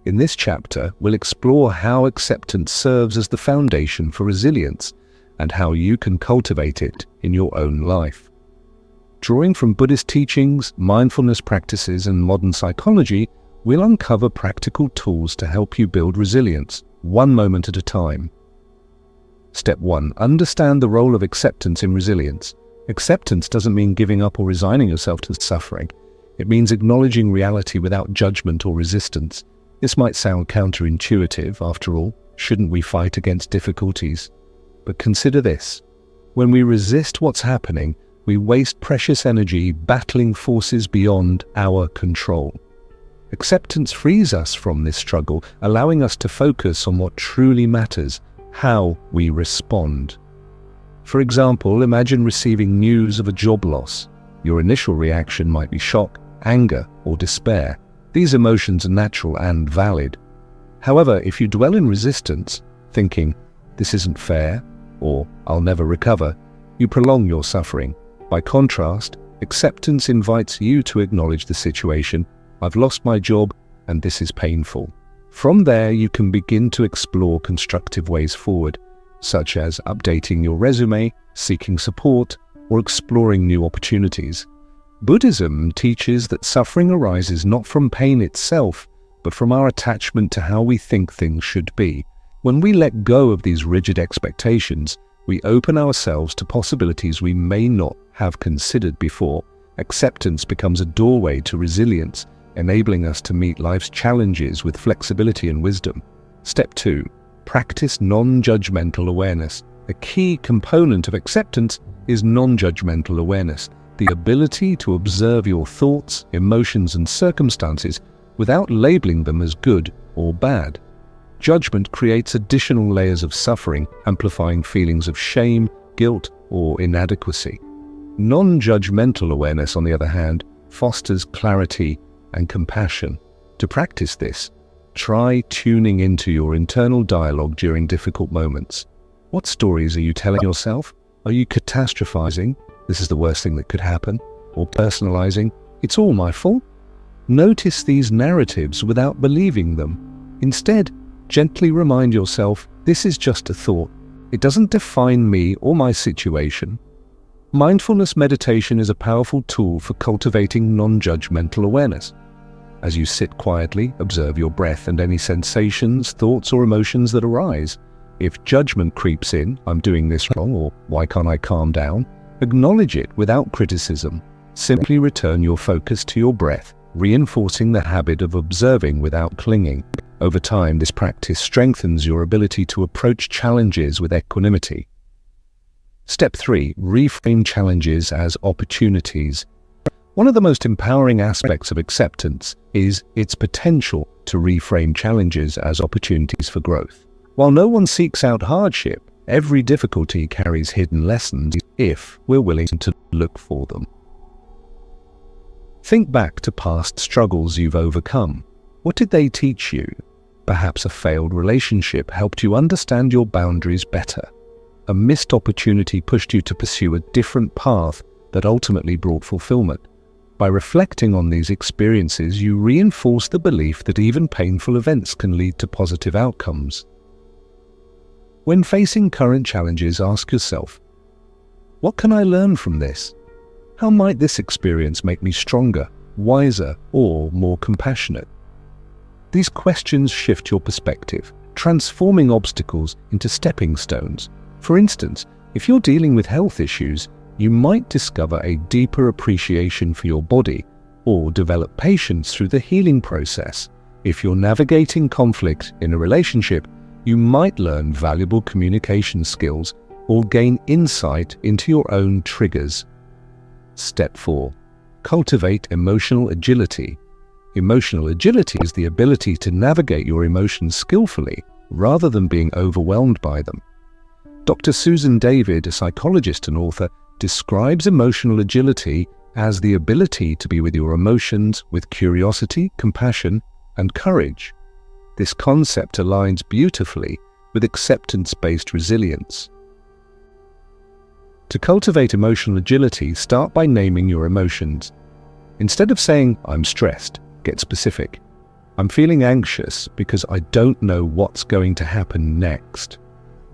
In this chapter, we'll explore how acceptance serves as the foundation for resilience and how you can cultivate it in your own life. Drawing from Buddhist teachings, mindfulness practices, and modern psychology, we'll uncover practical tools to help you build resilience, one moment at a time. Step 1. Understand the role of acceptance in resilience. Acceptance doesn't mean giving up or resigning yourself to suffering. It means acknowledging reality without judgment or resistance. This might sound counterintuitive, after all, shouldn't we fight against difficulties? But consider this. When we resist what's happening, we waste precious energy battling forces beyond our control. Acceptance frees us from this struggle, allowing us to focus on what truly matters, how we respond. For example, imagine receiving news of a job loss. Your initial reaction might be shock, anger, or despair. These emotions are natural and valid. However, if you dwell in resistance, thinking, "This isn't fair," or "I'll never recover," you prolong your suffering. By contrast, acceptance invites you to acknowledge the situation. "I've lost my job, and this is painful." From there, you can begin to explore constructive ways forward, such as updating your resume, seeking support, or exploring new opportunities. Buddhism teaches that suffering arises not from pain itself, but from our attachment to how we think things should be. When we let go of these rigid expectations, we open ourselves to possibilities we may not have considered before. Acceptance becomes a doorway to resilience, enabling us to meet life's challenges with flexibility and wisdom. Step 2. Practice non-judgmental awareness. A key component of acceptance is non-judgmental awareness, the ability to observe your thoughts, emotions, and circumstances without labeling them as good or bad. Judgment creates additional layers of suffering, amplifying feelings of shame, guilt, or inadequacy. Non-judgmental awareness, on the other hand, fosters clarity and compassion. To practice this, try tuning into your internal dialogue during difficult moments. What stories are you telling yourself? Are you catastrophizing? This is the worst thing that could happen. Or personalizing? It's all my fault? Notice these narratives without believing them. Instead, gently remind yourself, this is just a thought. It doesn't define me or my situation. Mindfulness meditation is a powerful tool for cultivating non-judgmental awareness. As you sit quietly, observe your breath and any sensations, thoughts, or emotions that arise. If judgment creeps in, I'm doing this wrong, or why can't I calm down? Acknowledge it without criticism. Simply return your focus to your breath, reinforcing the habit of observing without clinging. Over time, this practice strengthens your ability to approach challenges with equanimity. Step 3. Reframe challenges as opportunities. One of the most empowering aspects of acceptance is its potential to reframe challenges as opportunities for growth. While no one seeks out hardship, every difficulty carries hidden lessons if we're willing to look for them. Think back to past struggles you've overcome. What did they teach you? Perhaps a failed relationship helped you understand your boundaries better. A missed opportunity pushed you to pursue a different path that ultimately brought fulfillment. By reflecting on these experiences, you reinforce the belief that even painful events can lead to positive outcomes. When facing current challenges, ask yourself, what can I learn from this? How might this experience make me stronger, wiser, or more compassionate? These questions shift your perspective, transforming obstacles into stepping stones. For instance, if you're dealing with health issues, you might discover a deeper appreciation for your body or develop patience through the healing process. If you're navigating conflict in a relationship, you might learn valuable communication skills or gain insight into your own triggers. Step 4. Cultivate emotional agility. Emotional agility is the ability to navigate your emotions skillfully rather than being overwhelmed by them. Dr. Susan David, a psychologist and author, describes emotional agility as the ability to be with your emotions with curiosity, compassion, and courage. This concept aligns beautifully with acceptance-based resilience. To cultivate emotional agility, start by naming your emotions. Instead of saying, I'm stressed, get specific. I'm feeling anxious because I don't know what's going to happen next.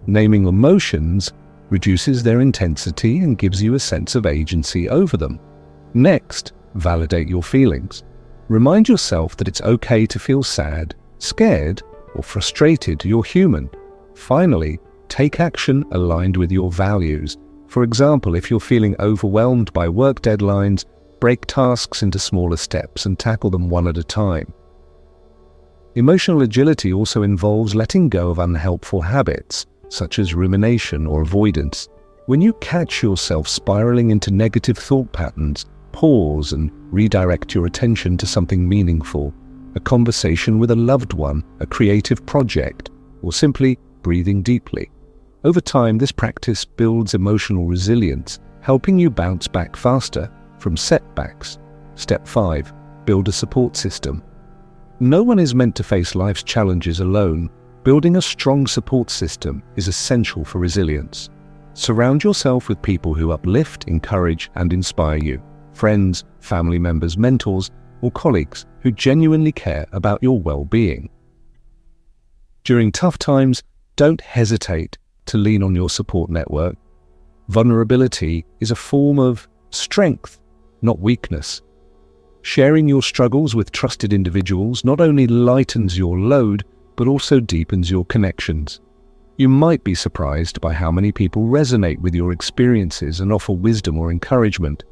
Naming emotions reduces their intensity and gives you a sense of agency over them. Next, validate your feelings. Remind yourself that it's okay to feel sad, scared, or frustrated. You're human. Finally, take action aligned with your values. For example, if you're feeling overwhelmed by work deadlines, break tasks into smaller steps and tackle them one at a time. Emotional agility also involves letting go of unhelpful habits, such as rumination or avoidance. When you catch yourself spiraling into negative thought patterns, pause and redirect your attention to something meaningful, a conversation with a loved one, a creative project, or simply breathing deeply. Over time, this practice builds emotional resilience, helping you bounce back faster from setbacks. Step 5. Build a support system. No one is meant to face life's challenges alone. Building a strong support system is essential for resilience. Surround yourself with people who uplift, encourage, and inspire you. Friends, family members, mentors, or colleagues who genuinely care about your well-being. During tough times, don't hesitate to lean on your support network. Vulnerability is a form of strength, not weakness. Sharing your struggles with trusted individuals not only lightens your load, but also deepens your connections. You might be surprised by how many people resonate with your experiences and offer wisdom or encouragement.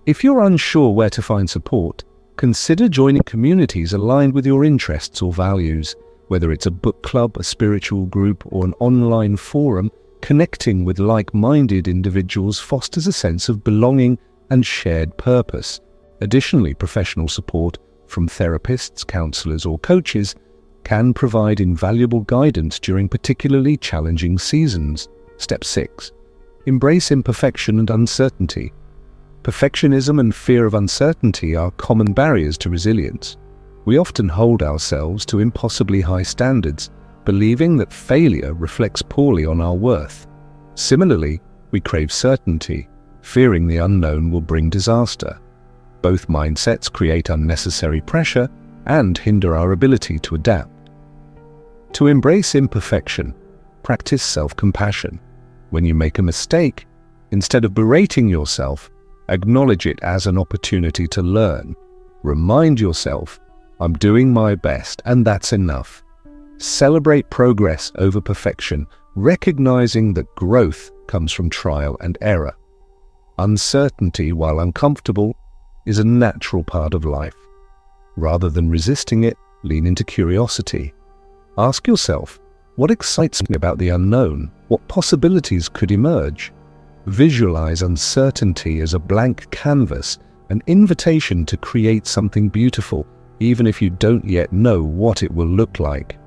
If you're unsure where to find support, consider joining communities aligned with your interests or values. Whether it's a book club, a spiritual group, or an online forum, connecting with like-minded individuals fosters a sense of belonging and shared purpose. Additionally, professional support, from therapists, counselors, or coaches can provide invaluable guidance during particularly challenging seasons. Step 6. Embrace imperfection and uncertainty. Perfectionism and fear of uncertainty are common barriers to resilience. We often hold ourselves to impossibly high standards, believing that failure reflects poorly on our worth. Similarly, we crave certainty, fearing the unknown will bring disaster. Both mindsets create unnecessary pressure and hinder our ability to adapt. To embrace imperfection, practice self-compassion. When you make a mistake, instead of berating yourself, acknowledge it as an opportunity to learn. Remind yourself, I'm doing my best and that's enough. Celebrate progress over perfection, recognizing that growth comes from trial and error. Uncertainty, while uncomfortable, is a natural part of life. Rather than resisting it, lean into curiosity. Ask yourself, what excites me about the unknown? What possibilities could emerge? Visualize uncertainty as a blank canvas, an invitation to create something beautiful, even if you don't yet know what it will look like.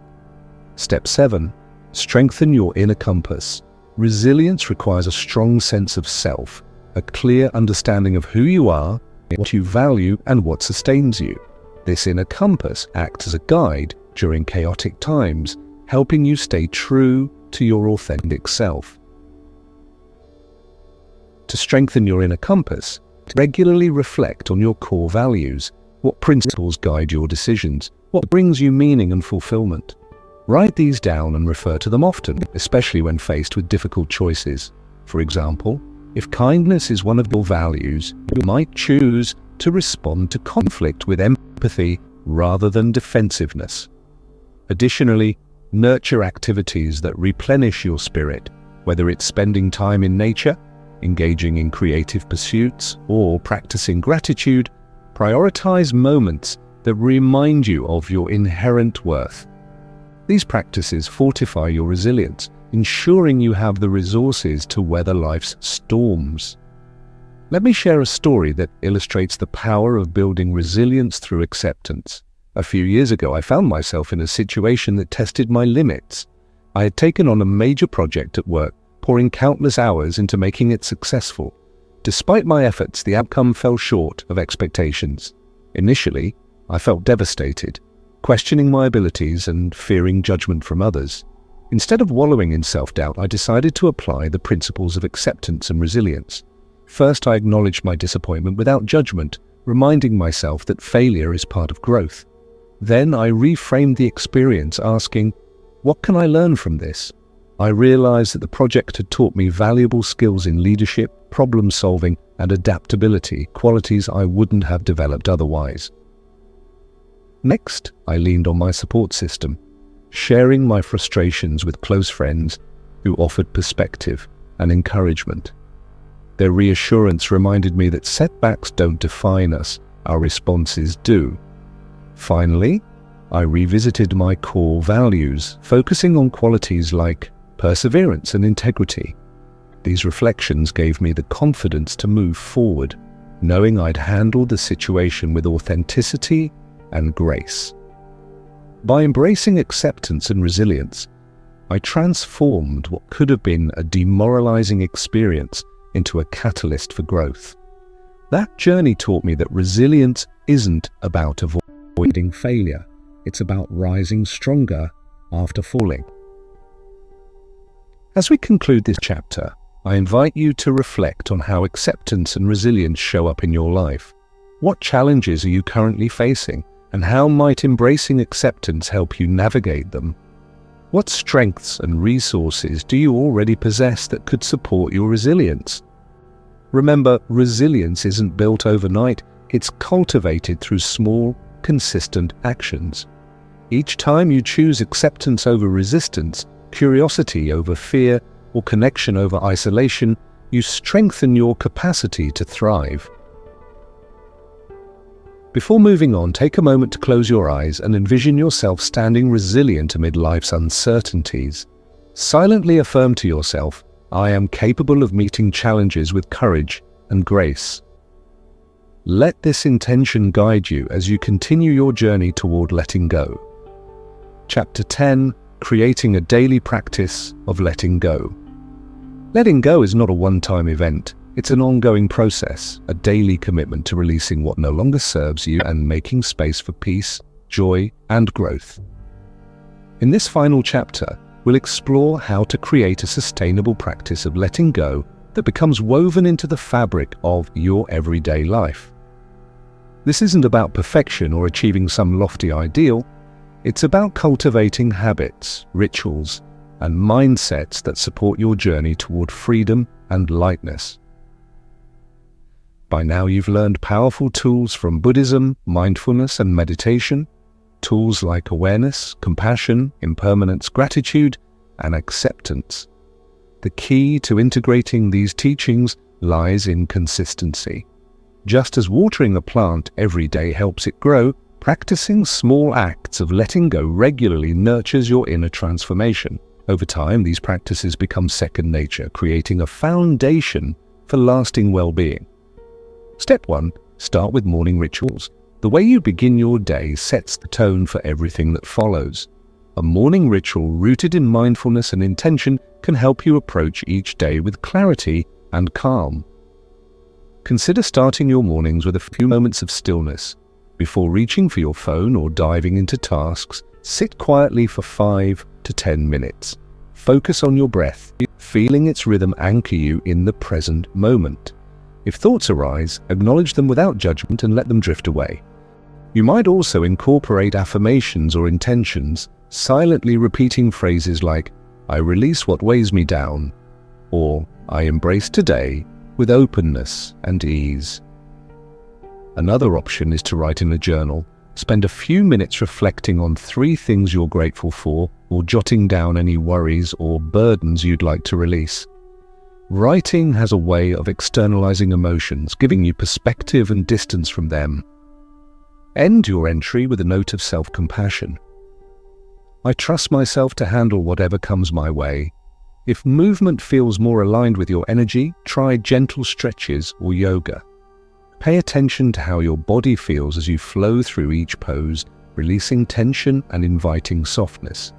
Step 7. Strengthen your inner compass. Resilience requires a strong sense of self, a clear understanding of who you are, what you value, and what sustains you. This inner compass acts as a guide during chaotic times, helping you stay true to your authentic self. To strengthen your inner compass, regularly reflect on your core values. What principles guide your decisions? What brings you meaning and fulfillment? Write these down and refer to them often, especially when faced with difficult choices. For example, if kindness is one of your values, you might choose to respond to conflict with empathy rather than defensiveness. Additionally, nurture activities that replenish your spirit, whether it's spending time in nature, engaging in creative pursuits, or practicing gratitude. Prioritize moments that remind you of your inherent worth. These practices fortify your resilience, ensuring you have the resources to weather life's storms. Let me share a story that illustrates the power of building resilience through acceptance. A few years ago, I found myself in a situation that tested my limits. I had taken on a major project at work, pouring countless hours into making it successful. Despite my efforts, the outcome fell short of expectations. Initially, I felt devastated, questioning my abilities and fearing judgment from others. Instead of wallowing in self-doubt, I decided to apply the principles of acceptance and resilience. First, I acknowledged my disappointment without judgment, reminding myself that failure is part of growth. Then I reframed the experience, asking, what can I learn from this? I realized that the project had taught me valuable skills in leadership, problem-solving, and adaptability, qualities I wouldn't have developed otherwise. Next, I leaned on my support system, sharing my frustrations with close friends who offered perspective and encouragement. Their reassurance reminded me that setbacks don't define us, our responses do. Finally, I revisited my core values, focusing on qualities like perseverance and integrity. These reflections gave me the confidence to move forward, knowing I'd handled the situation with authenticity and grace. By embracing acceptance and resilience, I transformed what could have been a demoralizing experience into a catalyst for growth. That journey taught me that resilience isn't about avoiding failure. It's about rising stronger after falling. As we conclude this chapter, I invite you to reflect on how acceptance and resilience show up in your life. What challenges are you currently facing, and how might embracing acceptance help you navigate them? What strengths and resources do you already possess that could support your resilience? Remember, resilience isn't built overnight, it's cultivated through small, consistent actions. Each time you choose acceptance over resistance, curiosity over fear, or connection over isolation, you strengthen your capacity to thrive. Before moving on, take a moment to close your eyes and envision yourself standing resilient amid life's uncertainties. Silently affirm to yourself, I am capable of meeting challenges with courage and grace. Let this intention guide you as you continue your journey toward letting go. Chapter 10: Creating a daily practice of letting go. Letting go is not a one-time event. It's an ongoing process, a daily commitment to releasing what no longer serves you and making space for peace, joy, and growth. In this final chapter, we'll explore how to create a sustainable practice of letting go that becomes woven into the fabric of your everyday life. This isn't about perfection or achieving some lofty ideal. It's about cultivating habits, rituals, and mindsets that support your journey toward freedom and lightness. By now you've learned powerful tools from Buddhism, mindfulness, and meditation, tools like awareness, compassion, impermanence, gratitude, and acceptance. The key to integrating these teachings lies in consistency. Just as watering a plant every day helps it grow, practicing small acts of letting go regularly nurtures your inner transformation. Over time, these practices become second nature, creating a foundation for lasting well-being. Step 1. Start with morning rituals. The way you begin your day sets the tone for everything that follows. A morning ritual rooted in mindfulness and intention can help you approach each day with clarity and calm. Consider starting your mornings with a few moments of stillness. Before reaching for your phone or diving into tasks, sit quietly for 5 to 10 minutes. Focus on your breath, feeling its rhythm anchor you in the present moment. If thoughts arise, acknowledge them without judgment and let them drift away. You might also incorporate affirmations or intentions, silently repeating phrases like, "I release what weighs me down," or "I embrace today with openness and ease." Another option is to write in a journal. Spend a few minutes reflecting on 3 things you're grateful for, or jotting down any worries or burdens you'd like to release. Writing has a way of externalizing emotions, giving you perspective and distance from them. End your entry with a note of self-compassion. I trust myself to handle whatever comes my way. If movement feels more aligned with your energy, try gentle stretches or yoga. Pay attention to how your body feels as you flow through each pose, releasing tension and inviting softness.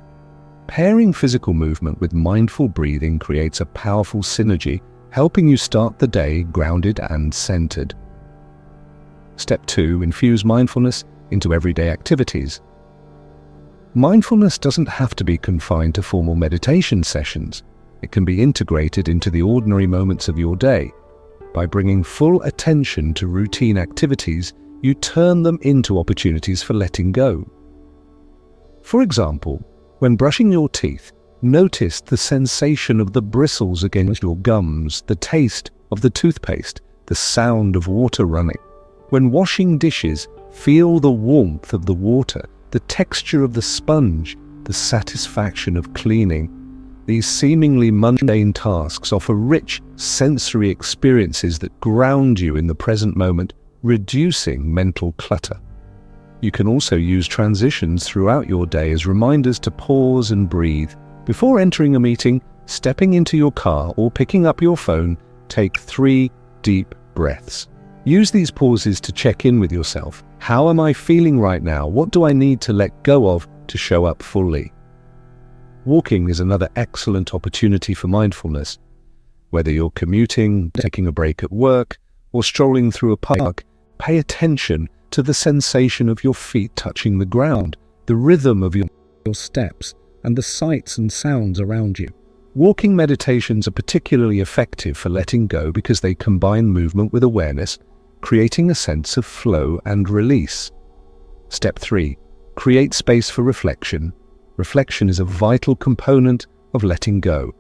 Pairing physical movement with mindful breathing creates a powerful synergy, helping you start the day grounded and centered. Step 2. Infuse mindfulness into everyday activities. Mindfulness doesn't have to be confined to formal meditation sessions. It can be integrated into the ordinary moments of your day. By bringing full attention to routine activities, you turn them into opportunities for letting go. For example, when brushing your teeth, notice the sensation of the bristles against your gums, the taste of the toothpaste, the sound of water running. When washing dishes, feel the warmth of the water, the texture of the sponge, the satisfaction of cleaning. These seemingly mundane tasks offer rich sensory experiences that ground you in the present moment, reducing mental clutter. You can also use transitions throughout your day as reminders to pause and breathe. Before entering a meeting, stepping into your car, or picking up your phone, take 3 deep breaths. Use these pauses to check in with yourself. How am I feeling right now? What do I need to let go of to show up fully? Walking is another excellent opportunity for mindfulness. Whether you're commuting, taking a break at work, or strolling through a park, pay attention to the sensation of your feet touching the ground, the rhythm of your steps, and the sights and sounds around you. Walking meditations are particularly effective for letting go because they combine movement with awareness, creating a sense of flow and release. Step 3. Create space for reflection. Reflection is a vital component of letting go,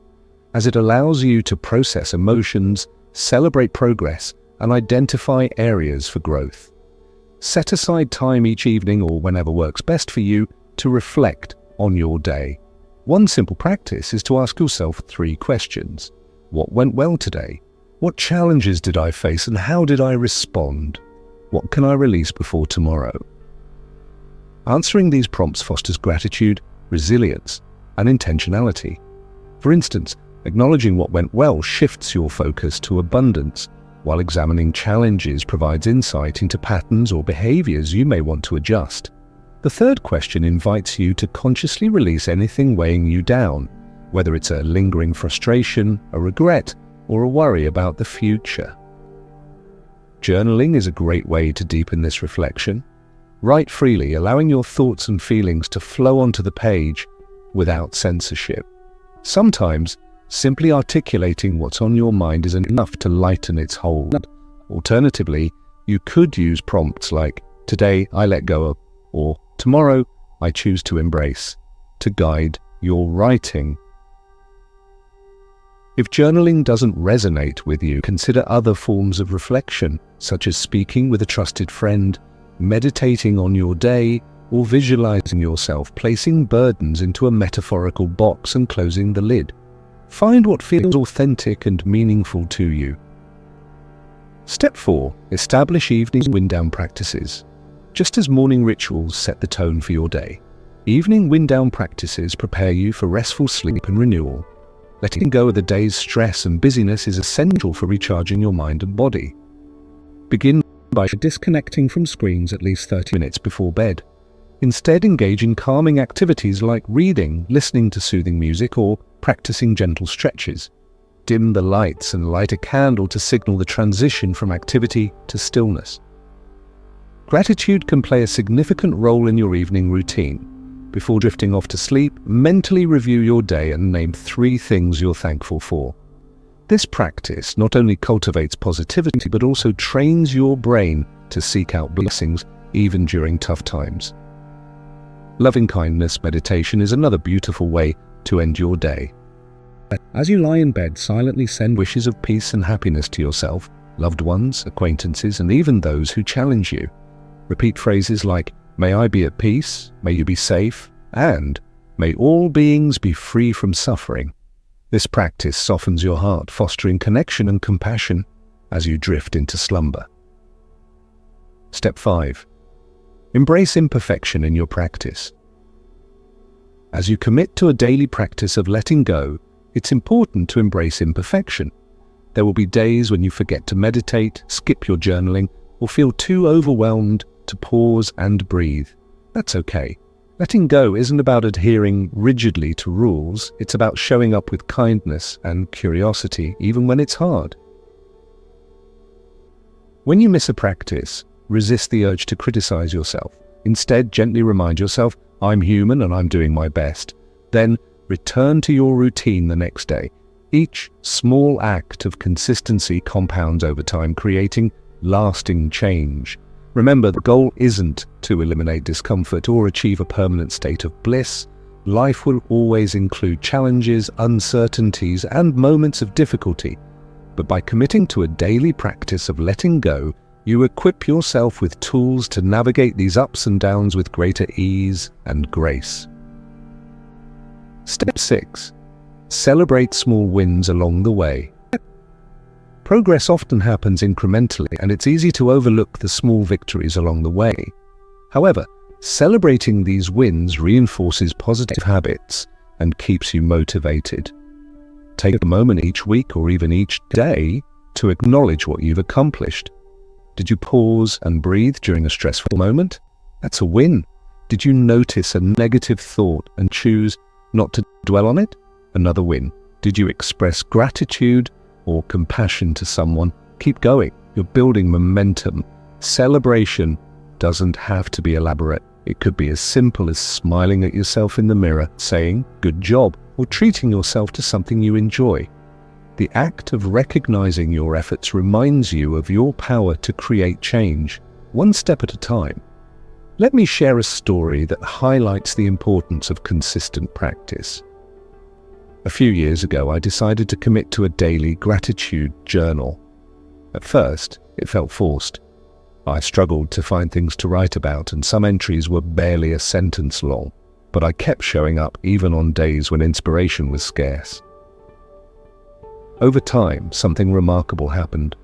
as it allows you to process emotions, celebrate progress, and identify areas for growth. Set aside time each evening, or whenever works best for you, to reflect on your day. One simple practice is to ask yourself 3 questions. What went well today? What challenges did I face and how did I respond? What can I release before tomorrow? Answering these prompts fosters gratitude, resilience, and intentionality. For instance, acknowledging what went well shifts your focus to abundance, while examining challenges provides insight into patterns or behaviors you may want to adjust. The third question invites you to consciously release anything weighing you down, whether it's a lingering frustration, a regret, or a worry about the future. Journaling is a great way to deepen this reflection. Write freely, allowing your thoughts and feelings to flow onto the page without censorship. Sometimes, simply articulating what's on your mind is enough to lighten its hold. Alternatively, you could use prompts like, "Today I let go of," or "Tomorrow I choose to embrace," to guide your writing. If journaling doesn't resonate with you, consider other forms of reflection, such as speaking with a trusted friend, meditating on your day, or visualizing yourself placing burdens into a metaphorical box and closing the lid. Find what feels authentic and meaningful to you. Step 4. Establish evening wind-down practices. Just as morning rituals set the tone for your day, evening wind-down practices prepare you for restful sleep and renewal. Letting go of the day's stress and busyness is essential for recharging your mind and body. Begin by disconnecting from screens at least 30 minutes before bed. Instead, engage in calming activities like reading, listening to soothing music, or practicing gentle stretches. Dim the lights and light a candle to signal the transition from activity to stillness. Gratitude can play a significant role in your evening routine. Before drifting off to sleep, mentally review your day and name 3 things you're thankful for. This practice not only cultivates positivity but also trains your brain to seek out blessings even during tough times. Loving-kindness meditation is another beautiful way to end your day. As you lie in bed, silently send wishes of peace and happiness to yourself, loved ones, acquaintances, and even those who challenge you. Repeat phrases like, "May I be at peace," "May you be safe," and "May all beings be free from suffering." This practice softens your heart, fostering connection and compassion as you drift into slumber. Step 5. Embrace imperfection in your practice. As you commit to a daily practice of letting go, it's important to embrace imperfection. There will be days when you forget to meditate, skip your journaling, or feel too overwhelmed to pause and breathe. That's okay. Letting go isn't about adhering rigidly to rules, it's about showing up with kindness and curiosity, even when it's hard. When you miss a practice, resist the urge to criticize yourself. Instead, gently remind yourself, "I'm human and I'm doing my best." Then, return to your routine the next day. Each small act of consistency compounds over time, creating lasting change. Remember, the goal isn't to eliminate discomfort or achieve a permanent state of bliss. Life will always include challenges, uncertainties, and moments of difficulty. But by committing to a daily practice of letting go, you equip yourself with tools to navigate these ups and downs with greater ease and grace. Step 6. Celebrate small wins along the way. Progress often happens incrementally, and it's easy to overlook the small victories along the way. However, celebrating these wins reinforces positive habits and keeps you motivated. Take a moment each week or even each day to acknowledge what you've accomplished. Did you pause and breathe during a stressful moment? That's a win. Did you notice a negative thought and choose not to dwell on it? Another win. Did you express gratitude or compassion to someone? Keep going. You're building momentum. Celebration doesn't have to be elaborate. It could be as simple as smiling at yourself in the mirror, saying, "Good job," or treating yourself to something you enjoy. The act of recognizing your efforts reminds you of your power to create change, one step at a time. Let me share a story that highlights the importance of consistent practice. A few years ago, I decided to commit to a daily gratitude journal. At first, it felt forced. I struggled to find things to write about, and some entries were barely a sentence long, but I kept showing up even on days when inspiration was scarce. Over time, something remarkable happened.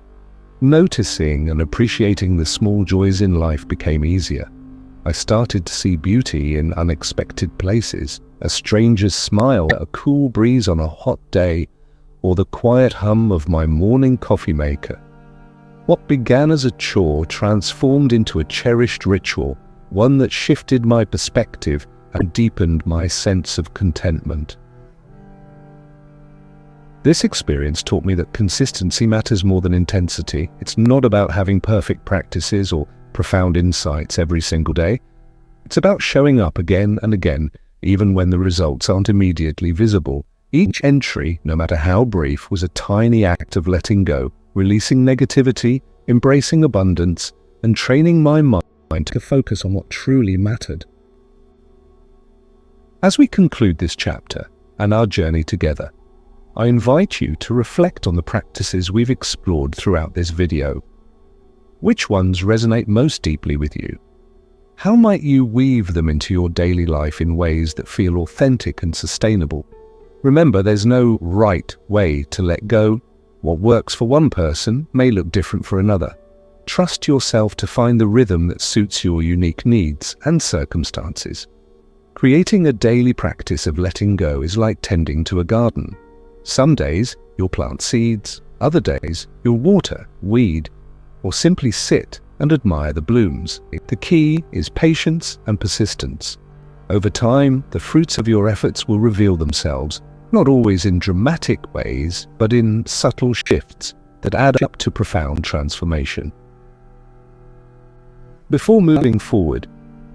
Noticing and appreciating the small joys in life became easier. I started to see beauty in unexpected places, a stranger's smile, a cool breeze on a hot day, or the quiet hum of my morning coffee maker. What began as a chore transformed into a cherished ritual, one that shifted my perspective and deepened my sense of contentment. This experience taught me that consistency matters more than intensity. It's not about having perfect practices or profound insights every single day. It's about showing up again and again, even when the results aren't immediately visible. Each entry, no matter how brief, was a tiny act of letting go, releasing negativity, embracing abundance, and training my mind to focus on what truly mattered. As we conclude this chapter and our journey together, I invite you to reflect on the practices we've explored throughout this video. Which ones resonate most deeply with you? How might you weave them into your daily life in ways that feel authentic and sustainable? Remember, there's no right way to let go. What works for one person may look different for another. Trust yourself to find the rhythm that suits your unique needs and circumstances. Creating a daily practice of letting go is like tending to a garden. Some days you'll plant seeds, other days you'll water, weed, or simply sit and admire the blooms. The key is patience and persistence. Over time, the fruits of your efforts will reveal themselves, not always in dramatic ways, but in subtle shifts that add up to profound transformation. Before moving forward,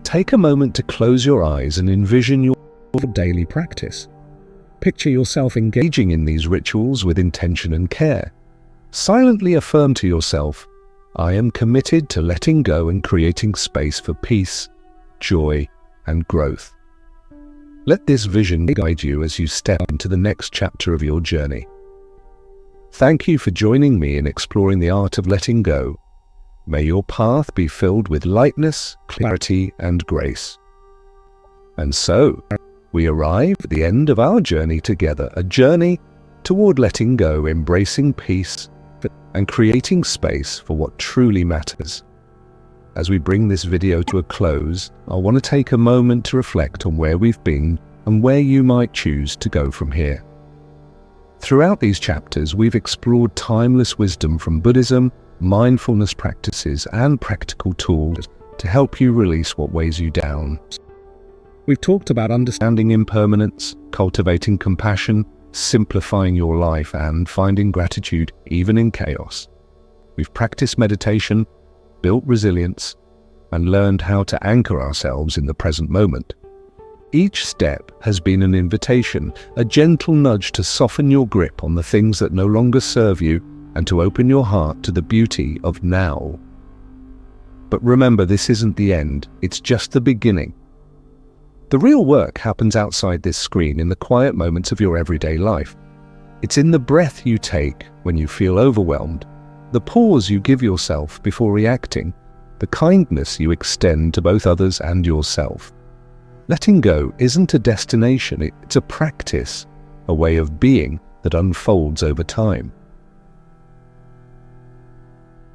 take a moment to close your eyes and envision your daily practice. Picture yourself engaging in these rituals with intention and care. Silently affirm to yourself, I am committed to letting go and creating space for peace, joy, and growth. Let this vision guide you as you step into the next chapter of your journey. Thank you for joining me in exploring the art of letting go. May your path be filled with lightness, clarity, and grace. And so, we arrive at the end of our journey together, a journey toward letting go, embracing peace, and creating space for what truly matters. As we bring this video to a close, I want to take a moment to reflect on where we've been and where you might choose to go from here. Throughout these chapters, we've explored timeless wisdom from Buddhism, mindfulness practices, and practical tools to help you release what weighs you down. We've talked about understanding impermanence, cultivating compassion, simplifying your life, and finding gratitude even in chaos. We've practiced meditation, built resilience, and learned how to anchor ourselves in the present moment. Each step has been an invitation, a gentle nudge to soften your grip on the things that no longer serve you and to open your heart to the beauty of now. But remember, this isn't the end, it's just the beginning. The real work happens outside this screen, in the quiet moments of your everyday life. It's in the breath you take when you feel overwhelmed, the pause you give yourself before reacting, the kindness you extend to both others and yourself. Letting go isn't a destination, it's a practice, a way of being that unfolds over time.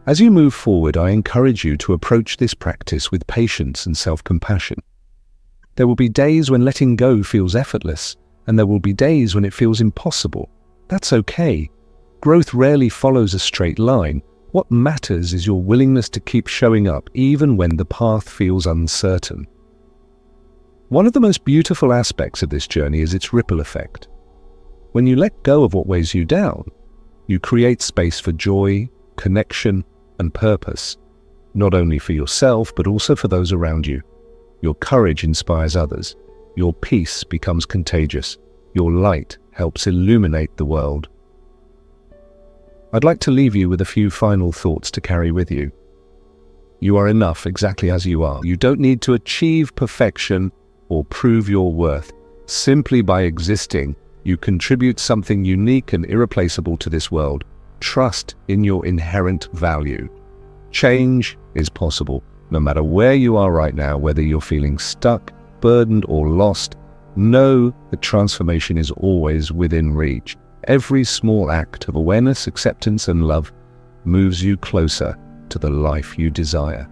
As you move forward, I encourage you to approach this practice with patience and self-compassion. There will be days when letting go feels effortless, and there will be days when it feels impossible. That's okay. Growth rarely follows a straight line. What matters is your willingness to keep showing up even when the path feels uncertain. One of the most beautiful aspects of this journey is its ripple effect. When you let go of what weighs you down, you create space for joy, connection, and purpose, not only for yourself but also for those around you. Your courage inspires others. Your peace becomes contagious. Your light helps illuminate the world. I'd like to leave you with a few final thoughts to carry with you. You are enough exactly as you are. You don't need to achieve perfection or prove your worth. Simply by existing, you contribute something unique and irreplaceable to this world. Trust in your inherent value. Change is possible. No matter where you are right now, whether you're feeling stuck, burdened, or lost, know that transformation is always within reach. Every small act of awareness, acceptance, and love moves you closer to the life you desire.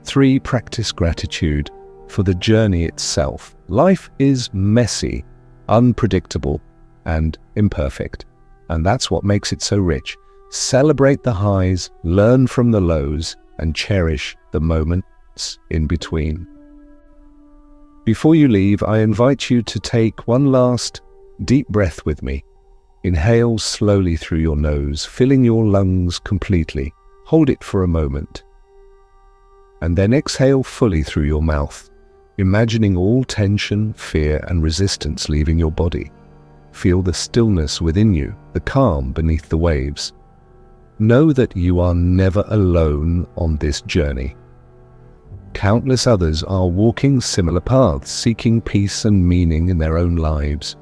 3. Practice gratitude for the journey itself. Life is messy, unpredictable, and imperfect, and that's what makes it so rich. Celebrate the highs, learn from the lows, and cherish the moments in between. Before you leave, I invite you to take one last deep breath with me. Inhale slowly through your nose, filling your lungs completely. Hold it for a moment. And then exhale fully through your mouth, imagining all tension, fear, and resistance leaving your body. Feel the stillness within you, the calm beneath the waves. Know that you are never alone on this journey. Countless others are walking similar paths, seeking peace and meaning in their own lives.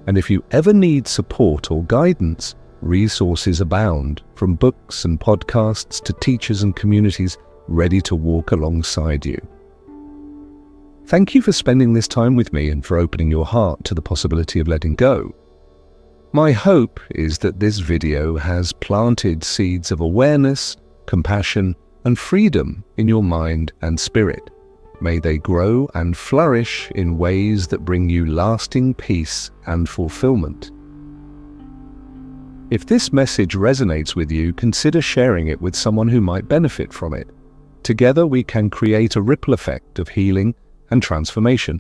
And if you ever need support or guidance, resources abound, from books and podcasts to teachers and communities ready to walk alongside you. Thank you for spending this time with me and for opening your heart to the possibility of letting go. My hope is that this video has planted seeds of awareness, compassion, and freedom in your mind and spirit. May they grow and flourish in ways that bring you lasting peace and fulfillment. If this message resonates with you, consider sharing it with someone who might benefit from it. Together we can create a ripple effect of healing and transformation.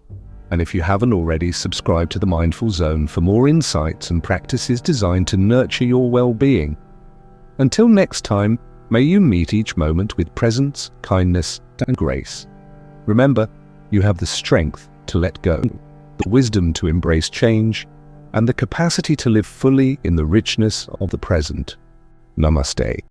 And if you haven't already, subscribe to the Mindful Zone for more insights and practices designed to nurture your well-being. Until next time, may you meet each moment with presence, kindness, and grace. Remember, you have the strength to let go, the wisdom to embrace change, and the capacity to live fully in the richness of the present. Namaste.